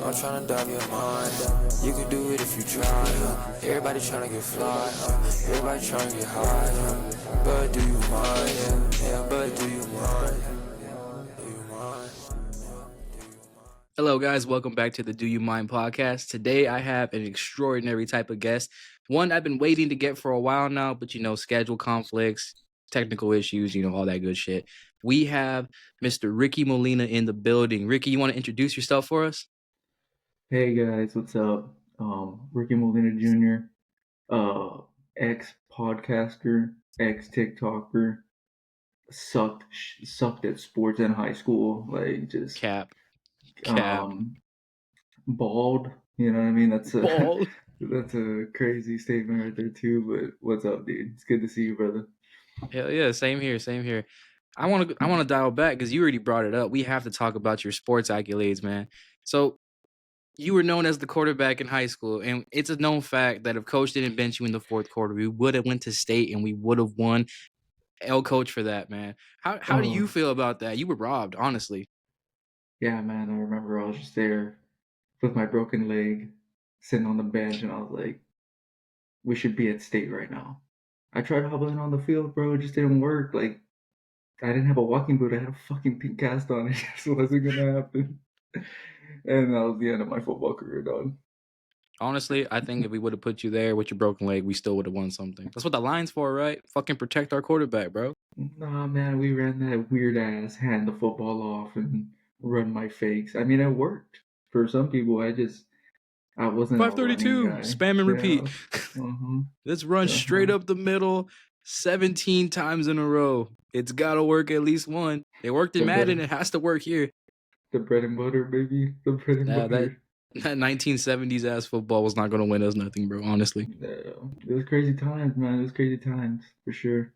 I'm tryna dive your mind. You can do it if you try. Everybody tryna get fly. Everybody tryna get high. But do you mind? Yeah, but do you mind? Do you mind? Hello, guys. Welcome back to the Do You Mind podcast. Today, I have an extraordinary type of guest. One I've been waiting to get for a while now, but schedule conflicts, technical issues, all that good shit. We have Mr. Ricky Molina in the building. Ricky, you want to introduce yourself for us? Hey guys, what's up? Ricky Molina Jr., ex-podcaster, ex-TikToker, sucked at sports in high school, like just Cap. bald. You know what I mean? That's a Bald. that's a crazy statement right there too. But what's up, dude? It's good to see you, brother. Hell yeah, same here. I want to dial back because you already brought it up. We have to talk about your sports accolades, man. So you were known as the quarterback in high school, and it's a known fact that if coach didn't bench you in the fourth quarter, we would have went to state and we would have won. L coach for that, man. How do you feel about that? You were robbed, honestly. Yeah, man. I remember I was just there with my broken leg, sitting on the bench, and I was like, we should be at state right now. I tried hobbling on the field, bro. It just didn't work. Like, I didn't have a walking boot. I had a fucking pink cast on. It just wasn't gonna happen. And that was the end of my football career, dog. Honestly, I think if we would have put you there with your broken leg, we still would have won something. That's what the line's for, right? Fucking protect our quarterback, bro. Nah, man, we ran that weird ass hand the football off and run my fakes. I mean, it worked for some people. I wasn't a running 532, guy. spam and repeat. Uh-huh. Let's run straight up the middle 17 times in a row. It's got to work at least one. It worked in Madden. It has to work here. The bread and butter, baby. The bread and butter. That 1970s ass football was not going to win us nothing, bro, honestly. It was crazy times, man. It was crazy times, for sure.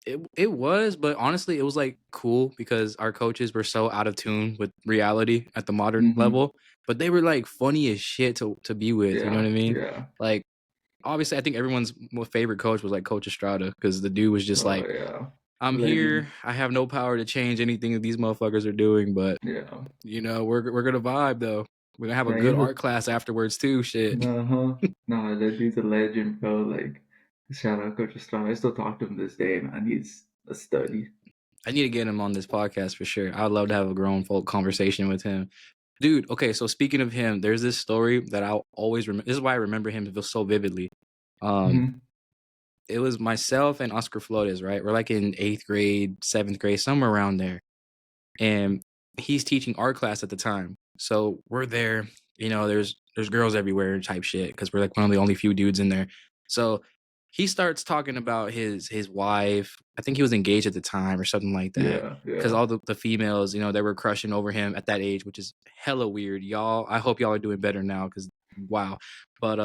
It was, but honestly, it was like cool because our coaches were so out of tune with reality at the modern level, but they were like funny as shit to be with. Yeah, you know what I mean? Yeah. Like, obviously, I think everyone's favorite coach was like Coach Estrada because the dude was just like, yeah. I'm here. I have no power to change anything that these motherfuckers are doing, but we're gonna vibe though. We're gonna have a good art class afterwards too. Shit. Nah, that dude's a legend, bro. Like, shout out Coach Estrada. I still talk to him this day, man. He's a study. I need to get him on this podcast for sure. I'd love to have a grown folk conversation with him. Dude, okay, so speaking of him, there's this story that I'll always remember. This is why I remember him so vividly. It was myself and Oscar Flores, right? We're like in 8th grade, 7th grade, somewhere around there. And he's teaching art class at the time. So we're there, there's girls everywhere type shit because we're like one of the only few dudes in there. So he starts talking about his wife. I think he was engaged at the time or something like that. Because all the females, they were crushing over him at that age, which is hella weird. Y'all, I hope y'all are doing better now because wow. But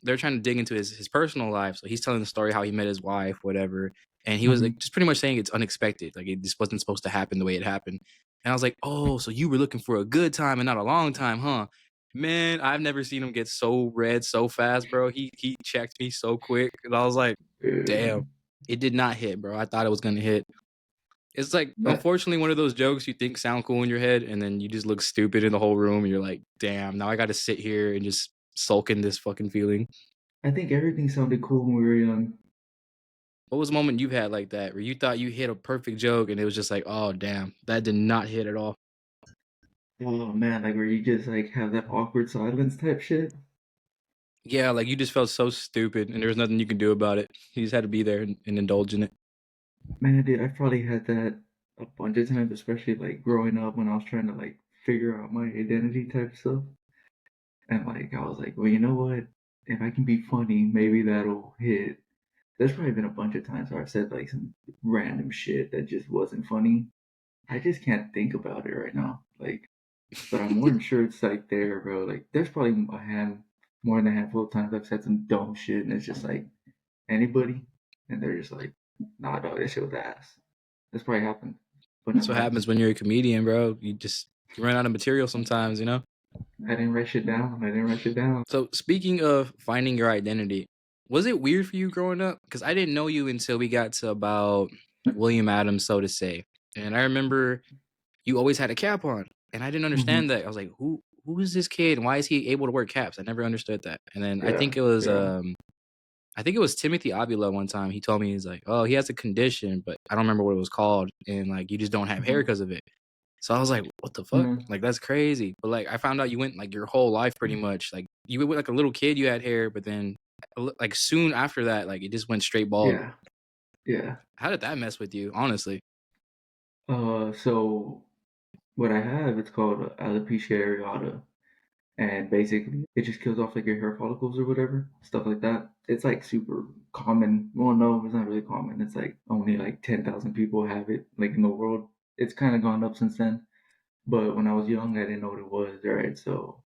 they're trying to dig into his personal life. So he's telling the story how he met his wife, whatever. And he was like just pretty much saying it's unexpected. Like it just wasn't supposed to happen the way it happened. And I was like, oh, so you were looking for a good time and not a long time, huh? Man, I've never seen him get so red so fast, bro. He checked me so quick. And I was like, damn, it did not hit, bro. I thought it was going to hit. It's like, unfortunately, one of those jokes you think sound cool in your head, and then you just look stupid in the whole room. And you're like, damn, now I got to sit here and just sulk in this fucking feeling. I think everything sounded cool when we were young. What was a moment you've had like that where you thought you hit a perfect joke and it was just like, oh, damn, that did not hit at all? Oh, man, like where you just like have that awkward silence type shit? Yeah, like you just felt so stupid and there was nothing you can do about it. You just had to be there and indulge in it. Man, dude, I probably had that a bunch of times, especially like growing up when I was trying to like figure out my identity type stuff. And like I was like, well, you know what? If I can be funny, maybe that'll hit. There's probably been a bunch of times where I've said like some random shit that just wasn't funny. I just can't think about it right now. Like, but I'm more than sure it's like there, bro. Like, there's probably more than a handful of times I've said some dumb shit, and it's just like anybody, and they're just like, nah, dog, that shit was ass. That's probably happened. But that's what happens when you're a comedian, bro. You run out of material sometimes, I didn't write shit down. So speaking of finding your identity, was it weird for you growing up? Because I didn't know you until we got to about William Adams, so to say. And I remember you always had a cap on. And I didn't understand that. I was like, who who is this kid? And why is he able to wear caps? I never understood that. And then I Yeah, think it was yeah. I think it was Timothy Avila one time. He told me, he's like, oh, he has a condition, but I don't remember what it was called. And like, you just don't have hair Mhm. because of it. So I was like, what the fuck? Mhm. Like, that's crazy. But like, I found out you went like your whole life pretty much. Like, you went like a little kid, you had hair, but then like soon after that, like it just went straight bald. Yeah, yeah. How did that mess with you, honestly? So what I have, it's called alopecia areata, and basically it just kills off like your hair follicles or whatever, stuff like that. It's like super common. Well, no, it's not really common. It's like only like 10,000 people have it like in the world. It's kind of gone up since then. But when I was young, I didn't know what it was, right? So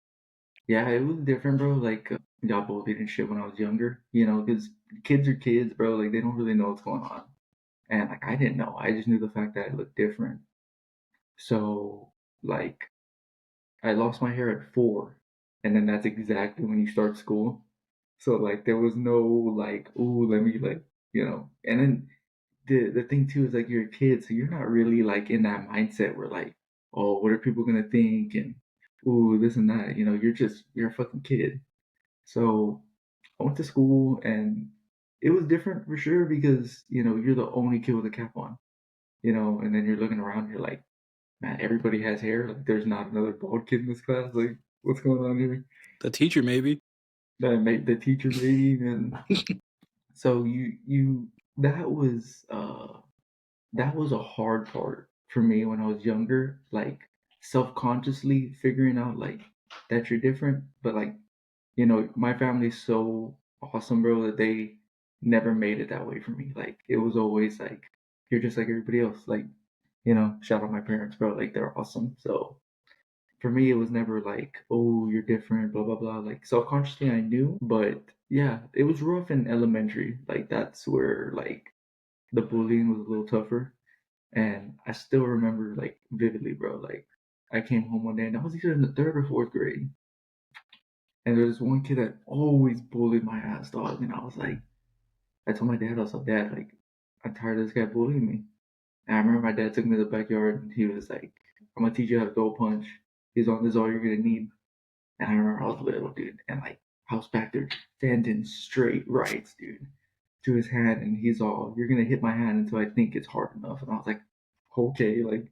yeah, it was different, bro. Like got bullied and shit when I was younger, because kids are kids, bro. Like they don't really know what's going on, and like I didn't know. I just knew the fact that I looked different. So like I lost my hair at 4, and then that's exactly when you start school. So like there was no like, ooh, let me like, And then the thing too is like you're a kid, so you're not really like in that mindset where like, oh, what are people gonna think and ooh, this and that. You're a fucking kid. So I went to school and it was different for sure because you're the only kid with a cap on, and then you're looking around, you're like, man, everybody has hair. Like, there's not another bald kid in this class. Like, what's going on here? The teacher, maybe. That made the teacher maybe, and so that was that was a hard part for me when I was younger. Like self-consciously figuring out like that you're different, but like my family's so awesome, bro, that they never made it that way for me. Like it was always like you're just like everybody else. Like shout out my parents, bro. Like they're awesome. So for me, it was never like, oh, you're different, blah, blah, blah. Like self-consciously, I knew, but yeah, it was rough in elementary. Like that's where like the bullying was a little tougher. And I still remember like vividly, bro. Like I came home one day and I was either in the 3rd or 4th grade. And there was one kid that always bullied my ass, dog. And I was like, I told my dad, I was like, Dad, like, I'm tired of this guy bullying me. And I remember my dad took me to the backyard and he was like, I'm gonna teach you how to go punch. He's on, this is all you're gonna need. And I remember I was little, dude, and like I was back there standing straight rights, dude, to his hand, and he's all, "You're gonna hit my hand until I think it's hard enough." And I was like, "Okay, like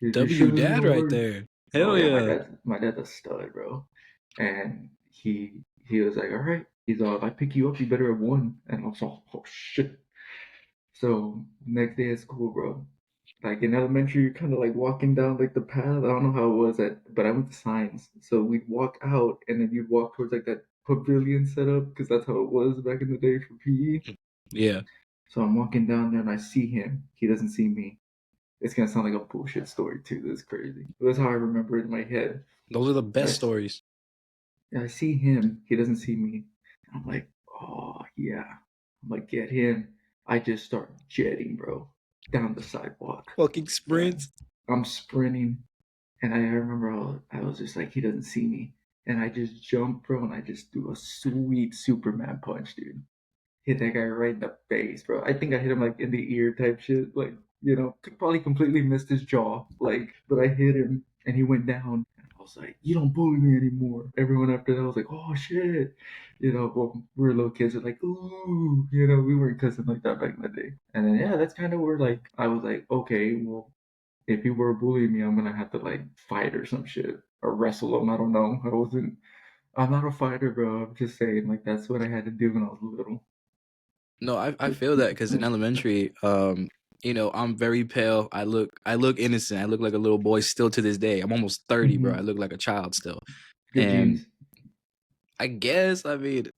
if you're sure W this is dad gonna right work." there. Oh Hell yeah, yeah. my dad's a stud, bro. And he was like, "All right." He's all, "If I pick you up, you better have won." And I was all, "Oh shit." So next day at school, bro, like in elementary, you're kind of like walking down like the path. I don't know how it was but I went to science, so we'd walk out and then you'd walk towards like that pavilion setup because that's how it was back in the day for PE. Yeah. So I'm walking down there and I see him. He doesn't see me. It's gonna sound like a bullshit story too. That's crazy. That's how I remember it in my head. Those are the But best stories. I see him. He doesn't see me. I'm like, oh yeah. I'm like, get him. I just start jetting, bro, down the sidewalk. Fucking Yeah. sprints. I'm sprinting. And I remember I was just like, he doesn't see me. And I just jumped, bro, and I just threw a sweet Superman punch, dude. Hit that guy right in the face, bro. I think I hit him like in the ear type shit. Like, probably completely missed his jaw. Like, but I hit him and he went down. And I was like, you don't bully me anymore. Everyone after that was like, oh shit. Well, we were little kids, are like, ooh, we weren't cussing like that back in the day. And then, yeah, that's kind of where like, I was like, okay, well, if he were bullying me, I'm gonna have to like fight or some shit or wrestle him. I don't know. I'm not a fighter, bro. I'm just saying, like that's what I had to do when I was little. No, I Just feel keep that it because in simple. elementary, I'm very pale. I look innocent. I look like a little boy still to this day. I'm almost 30, bro. I look like a child still. Good And genes. I guess, I mean,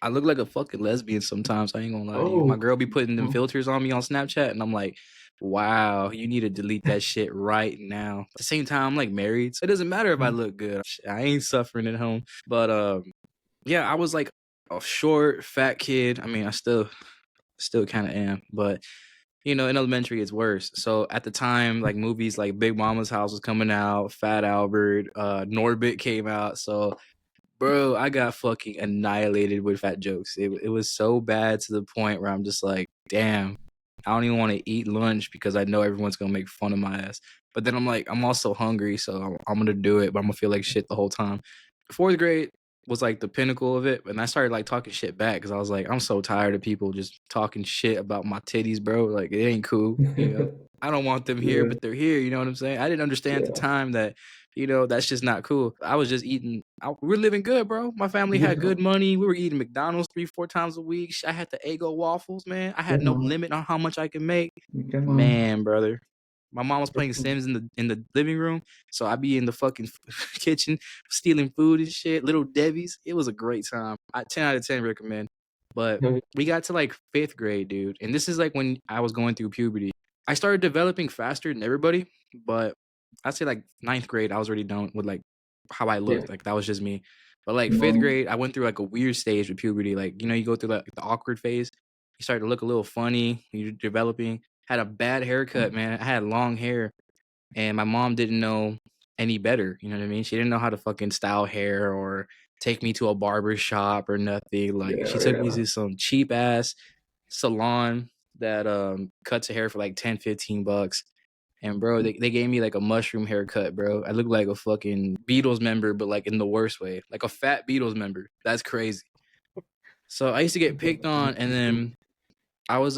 I look like a fucking lesbian sometimes. I ain't gonna lie to you. My Oh, girl be putting them oh. filters on me on Snapchat, and I'm like, wow, you need to delete that shit right now. At the same time, I'm like married, so it doesn't matter if I look good. I ain't suffering at home. But yeah, I was like a short, fat kid. I mean, I still kind of am, but in elementary it's worse. So at the time, like movies like Big Mama's House was coming out, Fat Albert, Norbit came out. So bro, I got fucking annihilated with fat jokes. It was so bad to the point where I'm just like, damn, I don't even want to eat lunch because I know everyone's gonna make fun of my ass. But then I'm like, I'm also hungry, so I'm gonna do it, but I'm gonna feel like shit the whole time. 4th grade was like the pinnacle of it, and I started like talking shit back because I was like, I'm so tired of people just talking shit about my titties, bro. Like it ain't cool, you know. I don't want them here, Yeah, but they're here. You know what I'm saying? I didn't understand at the yeah, time that, you know, that's just not cool. I was just eating. We're living good, bro. My family had yeah. good money. We were eating McDonald's 3-4 times a week. I had the Eggo waffles, man. I had no limit on how much I could make. Come on. Man, brother. My mom was playing Sims in the living room, so I'd be in the fucking kitchen stealing food and shit. Little Debbie's. It was a great time. 10 out of 10 recommend. But we got to like 5th grade, dude, and this is like when I was going through puberty. I started developing faster than everybody, but I'd say like 9th grade, I was already done with like how I Yeah. looked. Like that was just me. But like 5th No. grade, I went through like a weird stage with puberty. Like, you know, you go through like the awkward phase. You start to look a little funny. You're developing. Had a bad haircut, man. I had long hair, and my mom didn't know any better. You know what I mean? She didn't know how to fucking style hair or take me to a barber shop or nothing. Like Yeah, she took me yeah. to some cheap ass salon that cuts hair for like 10-15 bucks. And bro, they gave me like a mushroom haircut, bro. I looked like a fucking Beatles member, but like in the worst way. Like a fat Beatles member. That's crazy. So I used to get picked on, and then I was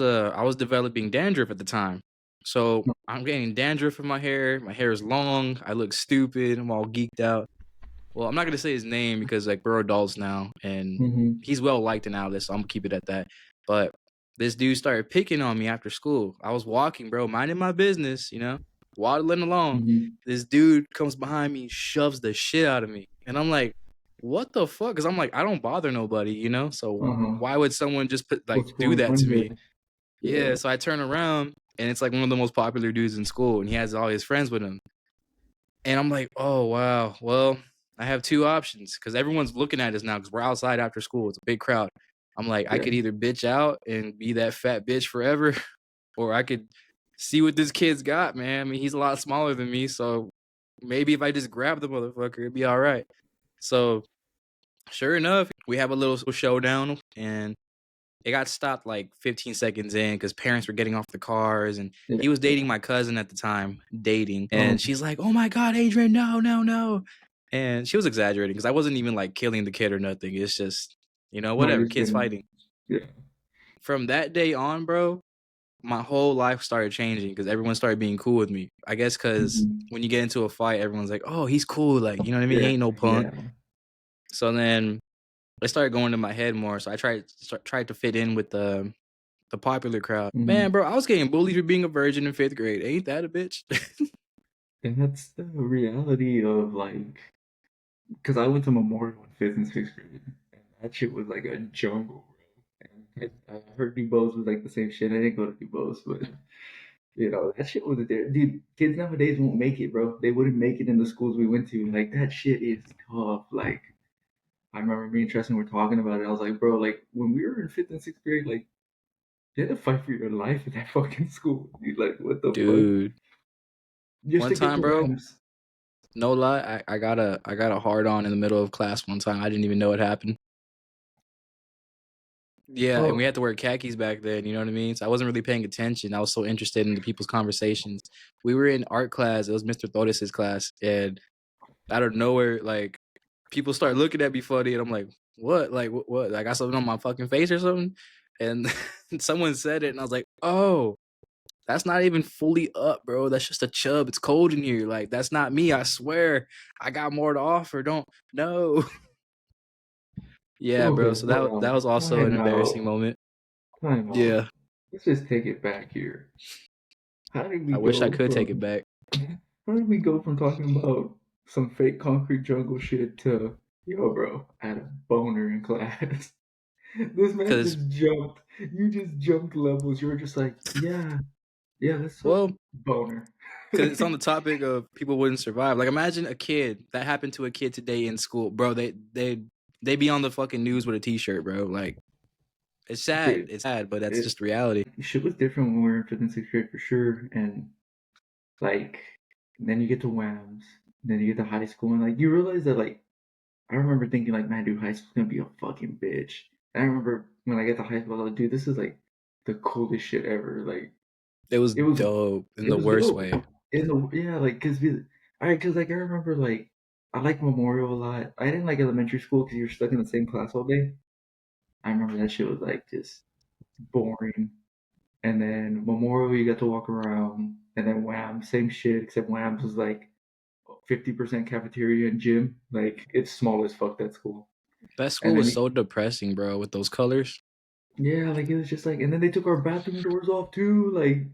developing dandruff at the time. So I'm getting dandruff in my hair. My hair is long. I look stupid. I'm all geeked out. Well, I'm not gonna say his name because like we're adults now, and Mm-hmm. he's well liked in Alice, so I'm gonna keep it at that. But this dude started picking on me after school. I was walking, bro, minding my business, you know, waddling along. Mm-hmm. This dude comes behind me, shoves the shit out of me, and I'm like, "What the fuck?" Because I'm like, I don't bother nobody, you know. So Uh-huh. why would someone just What's do going that on to me? here? Yeah. Yeah. So I turn around, and it's like one of the most popular dudes in school, and he has all his friends with him. And I'm like, oh, wow. Well, I have 2 options because everyone's looking at us now because we're outside after school. It's a big crowd. I'm like, I Yeah. could either bitch out and be that fat bitch forever, or I could see what this kid's got, man. I mean, he's a lot smaller than me. So maybe if I just grab the motherfucker, it'd be all right. So sure enough, we have a little showdown, and it got stopped like 15 seconds in because parents were getting off the cars, and Yeah. he was dating Yeah. my cousin at the time, dating. Oh, And she's like, "Oh my God, Adrian, no, no, no." And she was exaggerating because I wasn't even like killing the kid or nothing. It's just, you know, no, whatever, you're kids kidding. fighting. Yeah. From that day on, bro, my whole life started changing because everyone started being cool with me. I guess because Mm-hmm. when you get into a fight, everyone's like, "Oh, he's cool." Like, you know what I mean? He Yeah. ain't no punk. Yeah. So then it started going to my head more. So I tried to fit in with the popular crowd. Mm-hmm. Man, bro, I was getting bullied for being a virgin in 5th grade. Ain't that a bitch? And that's the reality of like, because I went to Memorial in 5th and 6th grade, and that shit was like a jungle, bro. And I heard Dubose was like the same shit. I didn't go to Dubose, but you know that shit was there, dude. Kids nowadays won't make it, bro. They wouldn't make it in the schools we went to. Like that shit is tough. Like I remember me and Tristan were talking about it. I was like, bro, like when we were in 5th and 6th grade, like you had to fight for your life at that fucking school. Dude, like what the fuck? Dude, Just one to get time, to bro, WAMs. no lie, I got a hard on in the middle of class one time. I didn't even know it happened. Yeah, and we Oh, had to wear khakis back then, you know what I mean? So I wasn't really paying attention. I was so interested in the people's conversations. We were in art class. It was Mr. Torres's class, and out of nowhere, like people start looking at me funny, and I'm like, "What? Like what? I got something on my fucking face or something?" And someone said it, and I was like, "Oh, that's not even fully up, bro. That's just a chub. It's cold in here. Like that's not me. I swear. I got more to offer. Don't no." Yeah, bro. okay, So hold that on. was also an Time embarrassing out. moment. Time out. Yeah, Let's just take it back here. How did we I wish I go could take it from back. how did we go from talking about some fake concrete jungle shit to yo bro, I had a boner in class. This man Cause just jumped. You just jumped levels. You were just like, yeah, yeah, let's talk well, boner. cause it's on the topic of people wouldn't survive. Like imagine a kid that happened to a kid today in school, bro. They be on the fucking news with a t-shirt, bro. Like it's sad. Dude, It's sad, but that's it just reality. shit was different when we were in 5th and 6th grade for sure. And like then you get to WAMs, then you get to high school, and like you realize that like I remember thinking like, man, dude, high school's gonna be a fucking bitch. And I remember when I got to high school, I was like, dude, this is like the coolest shit ever. Like It was it was dope in it the was worst dope. way. like, cause like I remember like I like Memorial a lot. I didn't like elementary school because you're stuck in the same class all day. I remember that shit was like just boring. And then Memorial, you got to walk around, and then Wham, same shit, except Wham's was like 50% cafeteria and gym. Like it's small as fuck that school. That And school was then so depressing, bro, with those colors. yeah, like it was just like, and then they took our bathroom doors off too. Like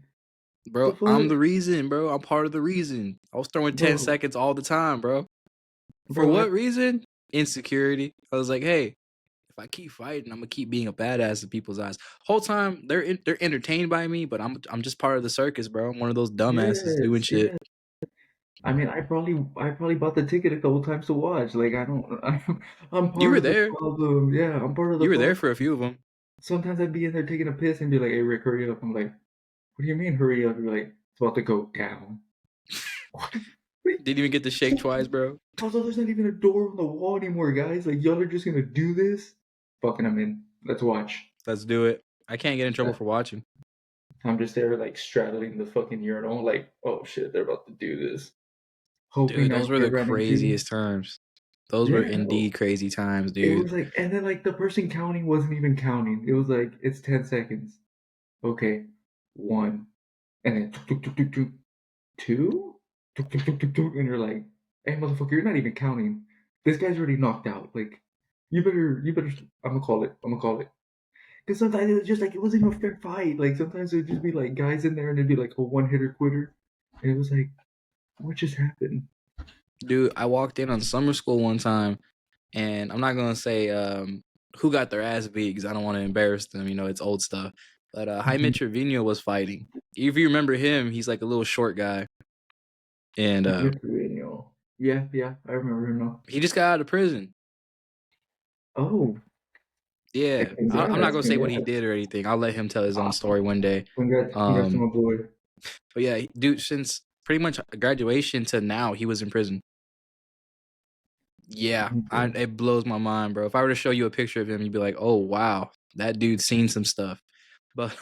the Bro, I'm fuck, the reason, bro. I'm part of the reason. I was throwing 10 bro, seconds all the time, bro. For bro. what reason? Insecurity. I was like, hey, if I keep fighting, I'm gonna keep being a badass in people's eyes. Whole time they're entertained by me, but I'm just part of the circus, bro. I'm one of those dumbasses doing Yes, shit. yes. I mean, I probably bought the ticket a couple times to watch. Like I don't, I'm You part were of the there. problem. Yeah, I'm part of the You were there problem. for a few of them. Sometimes I'd be in there taking a piss and be like, "Hey Rick, hurry up!" I'm like, "What do you mean hurry up?" You're like, "It's about to go down." What? Wait, Didn't even get to shake twice, bro. also, there's not even a door on the wall anymore, guys. Like y'all are just gonna do this? Fucking, I'm in. Let's watch. Let's do it. I can't get in trouble Uh, for watching. I'm just there, like straddling the fucking urinal, like, oh shit, they're about to do this, hoping Dude, I those don't were the get run into. craziest times. Those were Yeah, indeed crazy times, it dude. was like, and then like the person counting wasn't even counting. It was like it's 10 seconds. Okay, one, and then tuk, tuk, tuk, tuk, tuk, two, tuk, tuk, tuk, tuk, tuk, and you're like, hey motherfucker, you're not even counting. This guy's already knocked out. Like, you better. I'm gonna call it. I'm gonna call it. Because sometimes it was just like it wasn't even a fair fight. Like sometimes it would just be like guys in there and it'd be like a one hitter quitter, and it was like, what just happened? Dude, I walked in on summer school one time, and I'm not gonna say who got their ass beat because I don't want to embarrass them. You know, it's old stuff. But Jaime Trevino was fighting. If you remember him, he's like a little short guy, and Yeah, yeah, I remember him now. he just got out of prison. Oh, Yeah, I'm not congrats, gonna say what he congrats. did or anything. I'll let him tell his own story one day. Congrats to my boy. But yeah, dude, since pretty much graduation to now, he was in prison. Yeah, Okay. it blows my mind, bro. If I were to show you a picture of him, you'd be like, "Oh wow, that dude's seen some stuff." But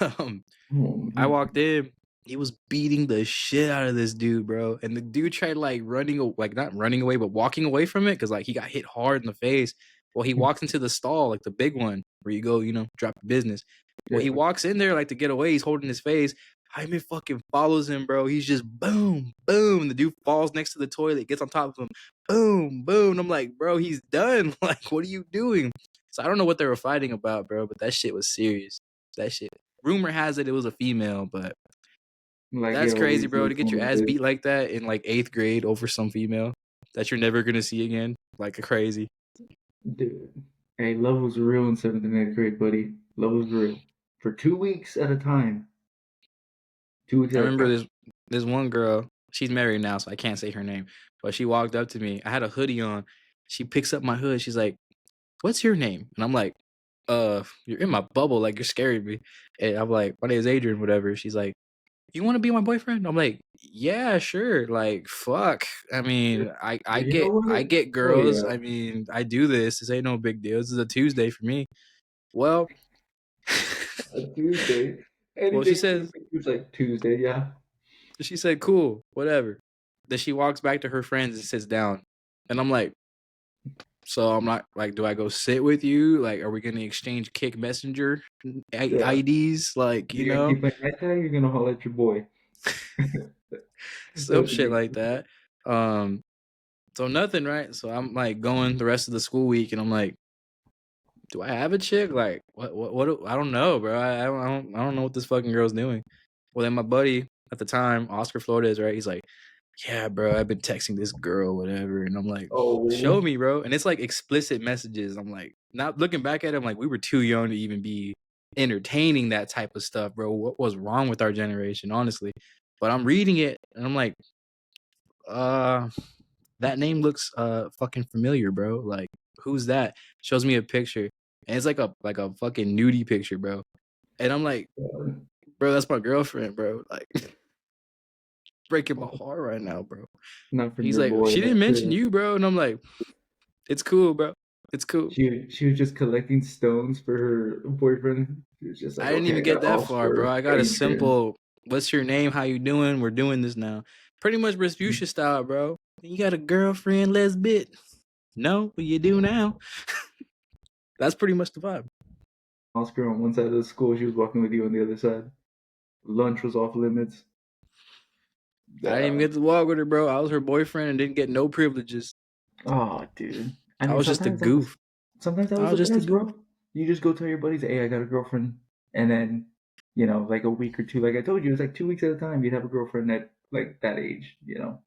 Oh I man. walked in, he was beating the shit out of this dude, bro. And the dude tried like like not running away, but walking away from it because like he got hit hard in the face. Well, he walks into the stall, like the big one where you go, drop your business. Well, Yeah. he walks in there like to get away. He's holding his face. Jaime fucking follows him, bro. He's just boom, boom. The dude falls next to the toilet, gets on top of him, boom, boom. And I'm like, bro, he's done. Like, what are you doing? So I don't know what they were fighting about, bro, but that shit was serious. That shit. Rumor has it was a female, but Like it that's crazy, always bro. To get your ass is. beat like that in like 8th grade over some female that you're never gonna see again, like crazy. Dude. Hey, love was real in 7th and 8th grade, buddy. Love was real. For 2 weeks at a time. 2 weeks I at a remember time. this one girl. She's married now, so I can't say her name. But she walked up to me. I had a hoodie on. She picks up my hood. She's like, "What's your name?" And I'm like, you're in my bubble. Like you're scaring me." And I'm like, "My name is Adrian, whatever." She's like, "You want to be my boyfriend?" I'm like, "Yeah, sure." Like, fuck. I mean, I You know get what? I get Oh girls. yeah. I mean, I do this. This ain't no big deal. This is a Tuesday for me. Well, A Tuesday. well, Anything you think was like Tuesday, yeah. she said, "Cool, whatever." Then she walks back to her friends and sits down, and I'm like, "So I'm not like, do I go sit with you? Like, are we gonna exchange kick messenger Yeah. IDs? Like, You gonna keep playing night tag, you're gonna holler at your boy. some That's shit me. like that." Um, So nothing, right? So I'm like going the rest of the school week, and I'm like, do I have a chick? Like, what I don't know, bro. I don't know what this fucking girl's doing. Well, then my buddy at the time, Oscar Flores, right? He's like, yeah, bro, I've been texting this girl, whatever. And I'm like, show Oh, me, bro. And it's like explicit messages. I'm like, not looking back at it, I'm like, we were too young to even be entertaining that type of stuff, bro. What was wrong with our generation, honestly? But I'm reading it, and I'm like, uh that name looks fucking familiar, bro. Like, who's that? Shows me a picture, and it's like a fucking nudie picture, bro. And I'm like, God. bro, that's my girlfriend, bro. Like, breaking my heart right now, bro. Not from He's your like, boy, she didn't that's mention crazy. you, bro. And I'm like, it's cool, bro. It's cool. She was just collecting stones for her boyfriend. She was just I like, didn't okay, even I get got that far, bro. Oscar, I got a Adrian. simple, what's your name? How you doing? We're doing this now. Pretty much Respucia style, bro. You got a girlfriend, let's bit. No, but you do now. That's pretty much the vibe. Oscar on one side of the school, she was walking with you on the other side. Lunch was off limits. I didn't even get to walk with her, bro. I was her boyfriend and didn't get no privileges. Oh, dude. I I mean, was just a goof. sometimes that I was was the just a best, goof. bro. You just go tell your buddies, hey, I got a girlfriend. And then, you know, like a week or two, like I told you, it was like 2 weeks at a time, you'd have a girlfriend at like that age, you know?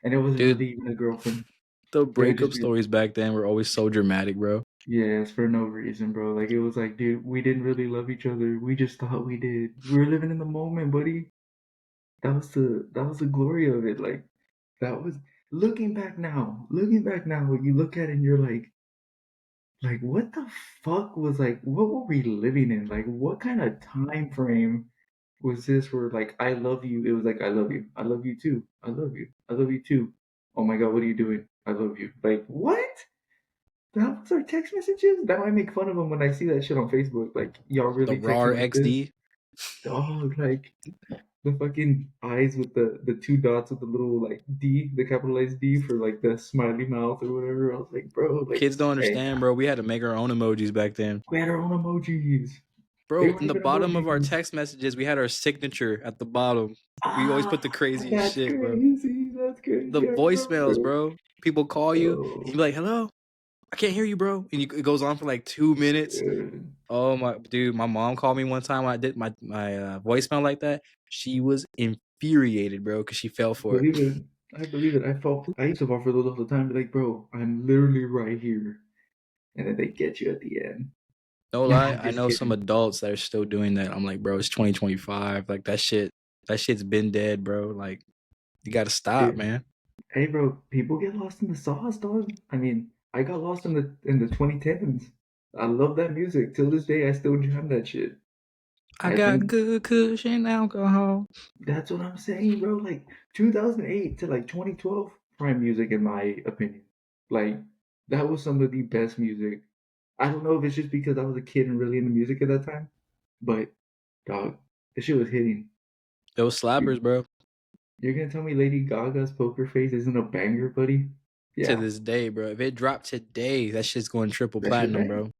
And it wasn't Dude, really even a girlfriend. the It would just breakup be, stories back then were always so dramatic, bro. yeah, it's for no reason, bro. Like, it was like, dude, we didn't really love each other. We just thought we did. We were living in the moment, buddy. That was the glory of it. Like, that was, looking back now, you look at it and you're like, what the fuck was like, what were we living in? Like, what kind of time frame was this where, like, I love you? It was like, I love you. I love you too. I love you. I love you too. Oh my God, what are you doing? I love you. Like, what? That was our text messages? Now I make fun of them when I see that shit on Facebook. Like, y'all The really RAR texting like this? XD. Dog, like, the fucking eyes with the two dots with the little, like, D, the capitalized D for, like, the smiley mouth or whatever. I was like, bro, like, Kids don't hey, understand, bro. We had to make our own emojis back then. we had our own emojis. They Bro, weren't in the even bottom of our emojis. text messages, we had our signature at the bottom. We always put the Ah, craziest that's shit, bro. crazy. That's The crazy. I voicemails, remember. bro. People call you, and you Oh, be like, hello? I can't hear you, bro. And it goes on for like 2 minutes. dude. Oh my dude, my mom called me one time when I did my voicemail like that. She was infuriated, bro, because she fell for it. Believe it. I believe it. I used to fall for those all the time. Be like, bro, I'm literally right here. And then they get you at the end. No Nah, lie, I'm I just know some kidding. adults that are still doing that. I'm like, bro, it's 2025. Like that shit's been dead, bro. Like you gotta stop, Dude, man. hey, bro, people get lost in the sauce, dog. I mean, I got lost in the 2010s. I love that music. Till this day, I still jam that shit. I I got think good cushion alcohol. that's what I'm saying, bro. Like 2008 to like 2012, prime music, in my opinion. Like, that was some of the best music. I don't know if it's just because I was a kid and really into music at that time, but dog, this shit was hitting. Those You, slappers, bro. you're gonna tell me Lady Gaga's Poker Face isn't a banger, buddy? To Yeah, this day, bro. If it dropped today, that shit's going triple that shit platinum, bang. bro.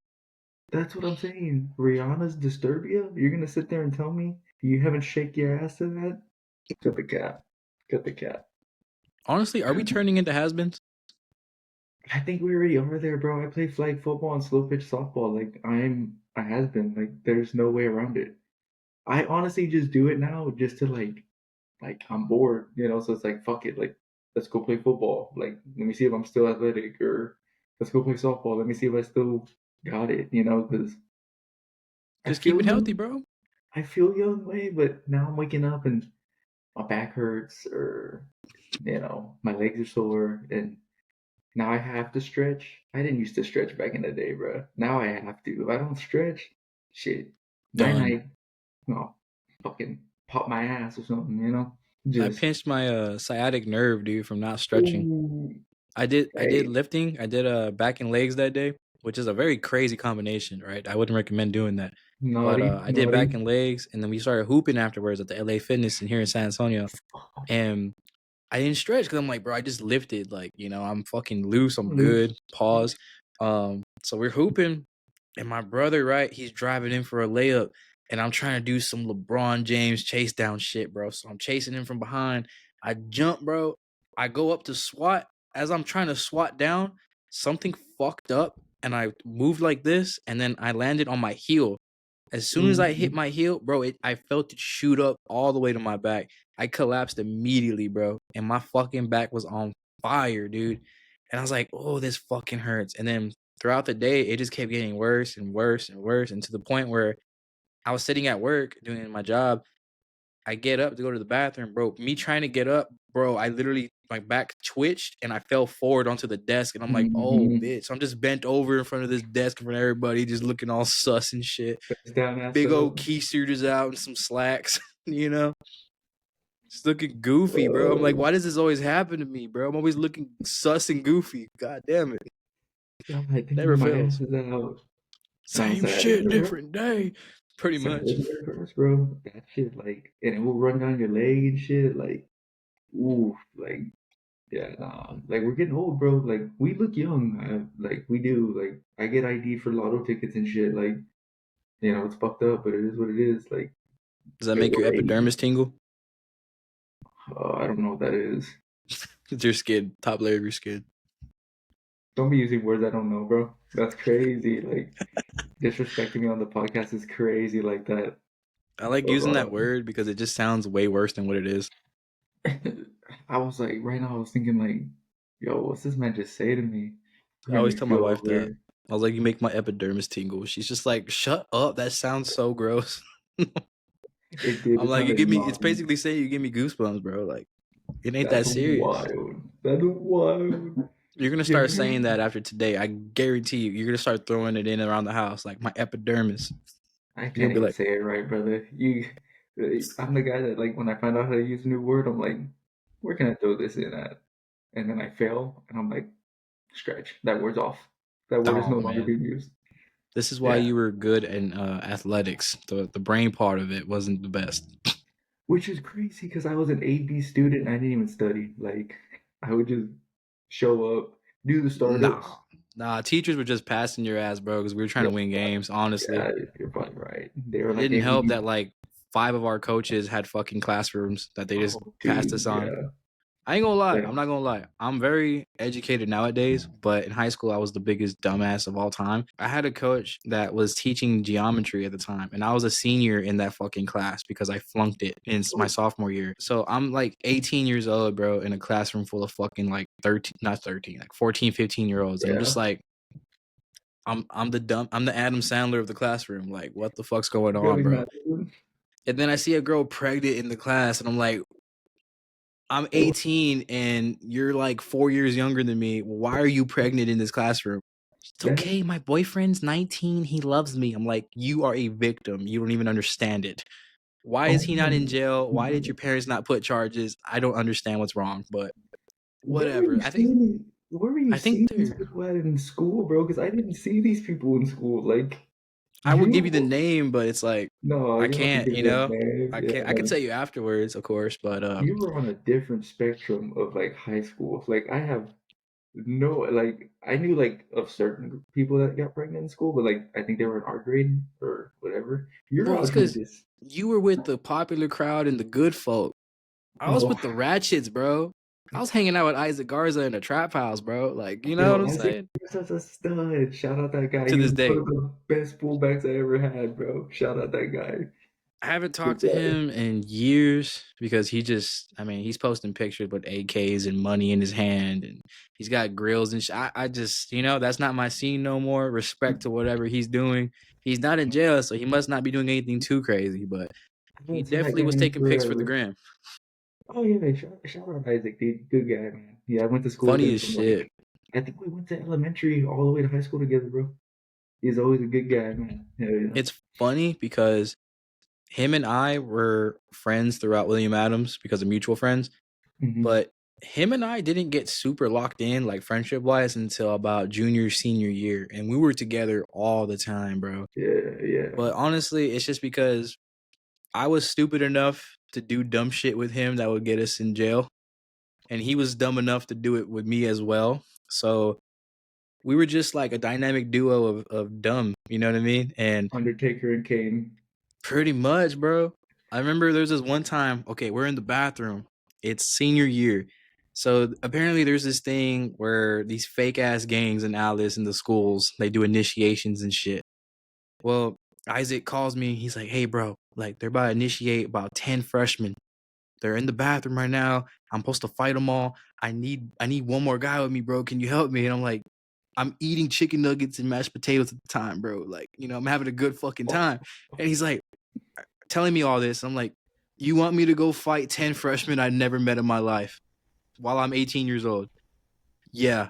That's what I'm saying. Rihanna's Disturbia? You're gonna sit there and tell me you haven't shake your ass to that? Cut the cap. Cut the cap. Honestly, are we turning into has-beens? I think we already are there, bro. I play flag football and slow pitch softball. Like, I'm a has been. Like, there's no way around it. I honestly just do it now just to like I'm bored, you know. So it's like, fuck it. Like, let's go play football. Like, let me see if I'm still athletic, or let's go play softball. Let me see if I still got it, you know, because I Just keep feel it healthy, young. bro. I feel young way, but now I'm waking up and my back hurts, or you know, my legs are sore, and now I have to stretch. I didn't used to stretch back in the day, bro. Now I have to. If I don't stretch, shit, night Done. night. No, fucking pop my ass or something, you know? I Just, pinched my sciatic nerve, dude, from not stretching. ooh, I did hey, lifting. I did back and legs that day, which is a very crazy combination, right? I wouldn't recommend doing that. But naughty, I did back naughty. and legs, and then we started hooping afterwards at the LA Fitness in here in San Antonio. And I didn't stretch because I'm like, bro, I just lifted. Like, I'm fucking loose. I'm good. Pause. So we're hooping, and my brother, right, he's driving in for a layup, and I'm trying to do some LeBron James chase down shit, bro. So I'm chasing him from behind. I jump, bro. I go up to swat. As I'm trying to swat down, something fucked up, and I moved like this, and then I landed on my heel. As soon as I hit Ooh, my heel, bro, I felt it shoot up all the way to my back. I collapsed immediately, bro, and my fucking back was on fire, dude. And I was like, oh, this fucking hurts. And then throughout the day, it just kept getting worse and worse and worse, and to the point where I was sitting at work doing my job. I get up to go to the bathroom, bro. Me trying to get up, bro, I literally, my back twitched and I fell forward onto the desk. And I'm like, oh, mm-hmm. bitch. I'm just bent over in front of this desk in front of everybody, just looking all sus and shit. Face down, ass Big up. old key suiters out and some slacks, you know? Just looking goofy, bro. I'm like, Uh, why does this always happen to me, bro? I'm always looking sus and goofy. God damn it. God, I think Never my ass fails. is out. No, Same sciatic shit, nerve, different day. Pretty much. sciatic nerve hurts, bro. That shit, like, and it will run down your leg and shit. Like, ooh, like, yeah, nah, like we're getting old, bro. Like we look young, like we do. Like I get ID for lotto tickets and shit. Like it's fucked up, but it is what it is. Like Does that make your we're 80. epidermis tingle? I don't know what that is. It's your skin, top layer of your skin. Don't be using words I don't know, bro. That's crazy. Like disrespecting me on the podcast is crazy like that. I like using that word because it just sounds way worse than what it is. I was like, right now, I was thinking like, yo, what's this man just say to me? I Made always me tell my feel wife all that. weird. I was like, you make my epidermis tingle. She's just like, shut up. That sounds so gross. It did. I'm It like, sounded it's naughty. basically saying you give me goosebumps, bro. Like, it ain't that That's serious. wild. That's wild. You're gonna Have start saying you? that after today. I guarantee you. You're gonna start throwing it in around the house, like my epidermis. I You're can't gonna be even like, say it right, brother. I'm the guy that like when I find out how to use a new word, I'm like, where can I throw this in at? And then I fail, and I'm like, stretch. That word's off. That word is oh no longer man. being used. This is why Yeah, you were good in athletics. The brain part of it wasn't the best. which is crazy because I was an AB student and I didn't even study. Like, I would just show up, do the startups. Nah. Teachers were just passing your ass, bro, because we were trying Yeah, to win games. Honestly, yeah, you're probably right. They were it like, didn't hey, we help need. that like 5 of our coaches had fucking classrooms that they just Oh, passed us dude, on. yeah. I ain't gonna lie. Yeah. I'm not gonna lie. I'm very educated nowadays, but in high school, I was the biggest dumbass of all time. I had a coach that was teaching geometry at the time, and I was a senior in that fucking class because I flunked it in my sophomore year. So I'm like 18 years old, bro, in a classroom full of fucking like 13, not 13, like 14, 15-year-olds. And I'm Yeah. just like, I'm the Adam Sandler of the classroom. Like, what the fuck's going You gotta on, bro? imagine. And then I see a girl pregnant in the class, and I'm like, I'm Oh, 18 and you're like 4 years younger than me. Why are you pregnant in this classroom? It's that, okay. My boyfriend's 19. He loves me. I'm like, you are a victim. You don't even understand it. Why is oh he not in my jail? Why did God. your parents not put charges? I don't understand what's wrong, but Where were whatever. you seeing where were you I think seeing these people at in school, bro? Because I didn't see these people in school. Like I would give you the you name, but it's like no, I you don't have to can't, give me a name. I can't. I could Yeah. tell you afterwards, of course, but You were on a different spectrum of like high school. Like I have no like I knew like of certain people that got pregnant in school, but like I think they were in our grade or whatever. You're well, it's out here because just you were with the popular crowd and the good folk. I was oh with the ratchets, bro. I was hanging out with Isaac Garza in a trap house, bro. Like, you know what yo, I'm Isaac saying? is such a stud. Shout out that guy. To He was this one day. of the best fullbacks I ever had, bro. Shout out that guy. I haven't Good talked to guy. him in years because he's posting pictures with AKs and money in his hand and he's got grills and I just, that's not my scene no more. Respect to whatever he's doing. He's not in jail, so he must not be doing anything too crazy, but I he haven't seen that definitely guy was in taking pics for the forever. gram. Oh yeah, shout out Isaac, dude. Good guy, man. Yeah, I went to school with Funny him as from shit. like I think we went to elementary all the way to high school together, bro. He's always a good guy, man. Hell yeah. It's funny because him and I were friends throughout William Adams because of mutual friends. Hmm. But him and I didn't get super locked in, like friendship wise, until about junior, senior year. And we were together all the time, bro. Yeah, yeah. But honestly, it's just because I was stupid enough to do dumb shit with him that would get us in jail. And he was dumb enough to do it with me as well. So we were just like a dynamic duo of dumb, you know what I mean? And Undertaker and Kane. pretty much, bro. I remember there's this one time, okay, we're in the bathroom. It's senior year. So apparently there's this thing where these fake ass gangs in Alice in the schools, they do initiations and shit. Well, Isaac calls me. He's like, hey, bro, like they're about to initiate about 10 freshmen. They're in the bathroom right now. I'm supposed to fight them all. I need one more guy with me, bro. Can you help me? And I'm like, I'm eating chicken nuggets and mashed potatoes at the time, bro. Like, I'm having a good fucking Oh, time. And he's like, telling me all this. I'm like, you want me to go fight 10 freshmen I never met in my life while I'm 18 years old? Yeah.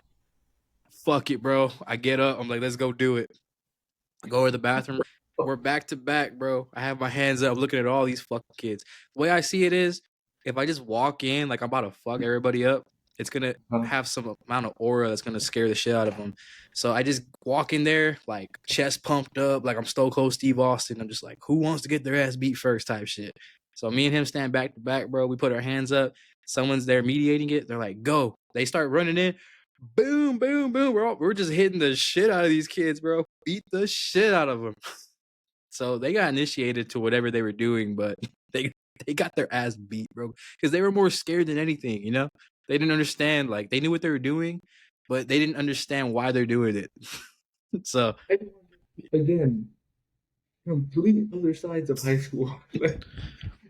Fuck it, bro. I get up. I'm like, let's go do it. I go to the bathroom. We're back to back, bro. I have my hands up looking at all these fucking kids. The way I see it is, if I just walk in like I'm about to fuck everybody up, it's going to huh? have some amount of aura that's going to scare the shit out of them. So I just walk in there, like chest pumped up, like I'm Stone Cold Steve Austin. I'm just like, who wants to get their ass beat first type shit. So me and him stand back to back, bro. We put our hands up. someone's there mediating it. They're like, go. They start running in. Boom, boom, boom. We're just hitting the shit out of these kids, bro. Beat the shit out of them. So they got initiated to whatever they were doing, but they got their ass beat, bro. Because they were more scared than anything, you know? They didn't understand, like, they knew what they were doing, but they didn't understand why they're doing it. So again, complete other sides of high school. Like,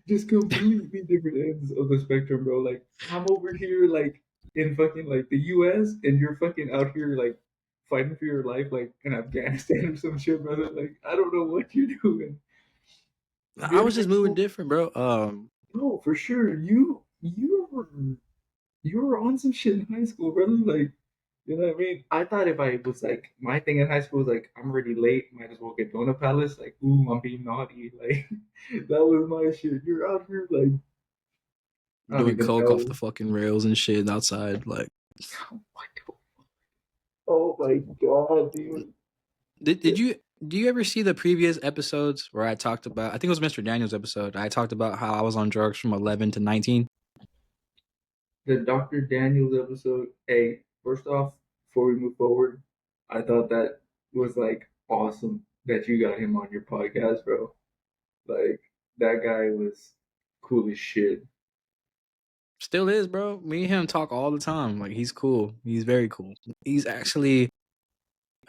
just completely different ends of the spectrum, bro. Like, I'm over here, like, in fucking, like, the US, and you're fucking out here, like, fighting for your life, like, in Afghanistan or some shit, brother. Like, I don't know what you're doing. I Getting was just into moving different, bro. no, for sure. You were on some shit in high school, brother. Like, you know what I mean? I thought if I was like my thing in high school was like I'm already late, might as well get Donut Palace. Like, ooh, I'm being naughty. Like that was my shit. You're out here like I don't doing even coke off know. the fucking rails and shit outside. Like, Oh my god, dude. did you do you ever see the previous episodes where I talked about? I think it was Mr. Daniel's episode. I talked about how I was on drugs from 11 to 19. The Dr. Daniels episode. Hey, first off, before we move forward, I thought that was like awesome that you got him on your podcast, bro. Like that guy was cool as shit. Still is, bro. Me and him talk all the time. Like, he's cool. He's very cool. He's actually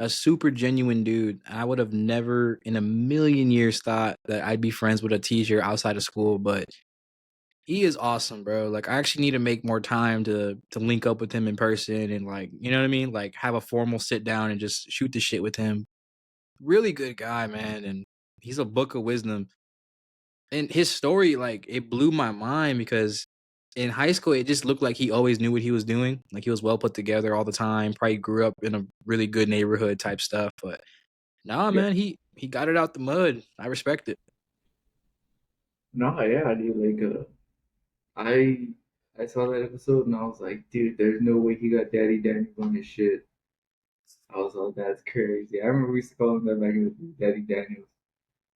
a super genuine dude. I would have never in a million years thought that I'd be friends with a teacher outside of school, but he is awesome, bro. Like, I actually need to make more time to link up with him in person and, like, you know what I mean? Like, have a formal sit down and just shoot the shit with him. Really good guy, man, and he's a book of wisdom. And his story, like, it blew my mind because in high school, it just looked like he always knew what he was doing. Like, he was well put together all the time. Probably grew up in a really good neighborhood type stuff. But nah, Yeah. man, he got it out the mud. I respect it. No, yeah, dude. Like, I I saw that episode and I was like, dude, there's no way he got Daddy Daniels on his shit. I was like, that's crazy. I remember we used to call him that back in the day, Daddy Daniels.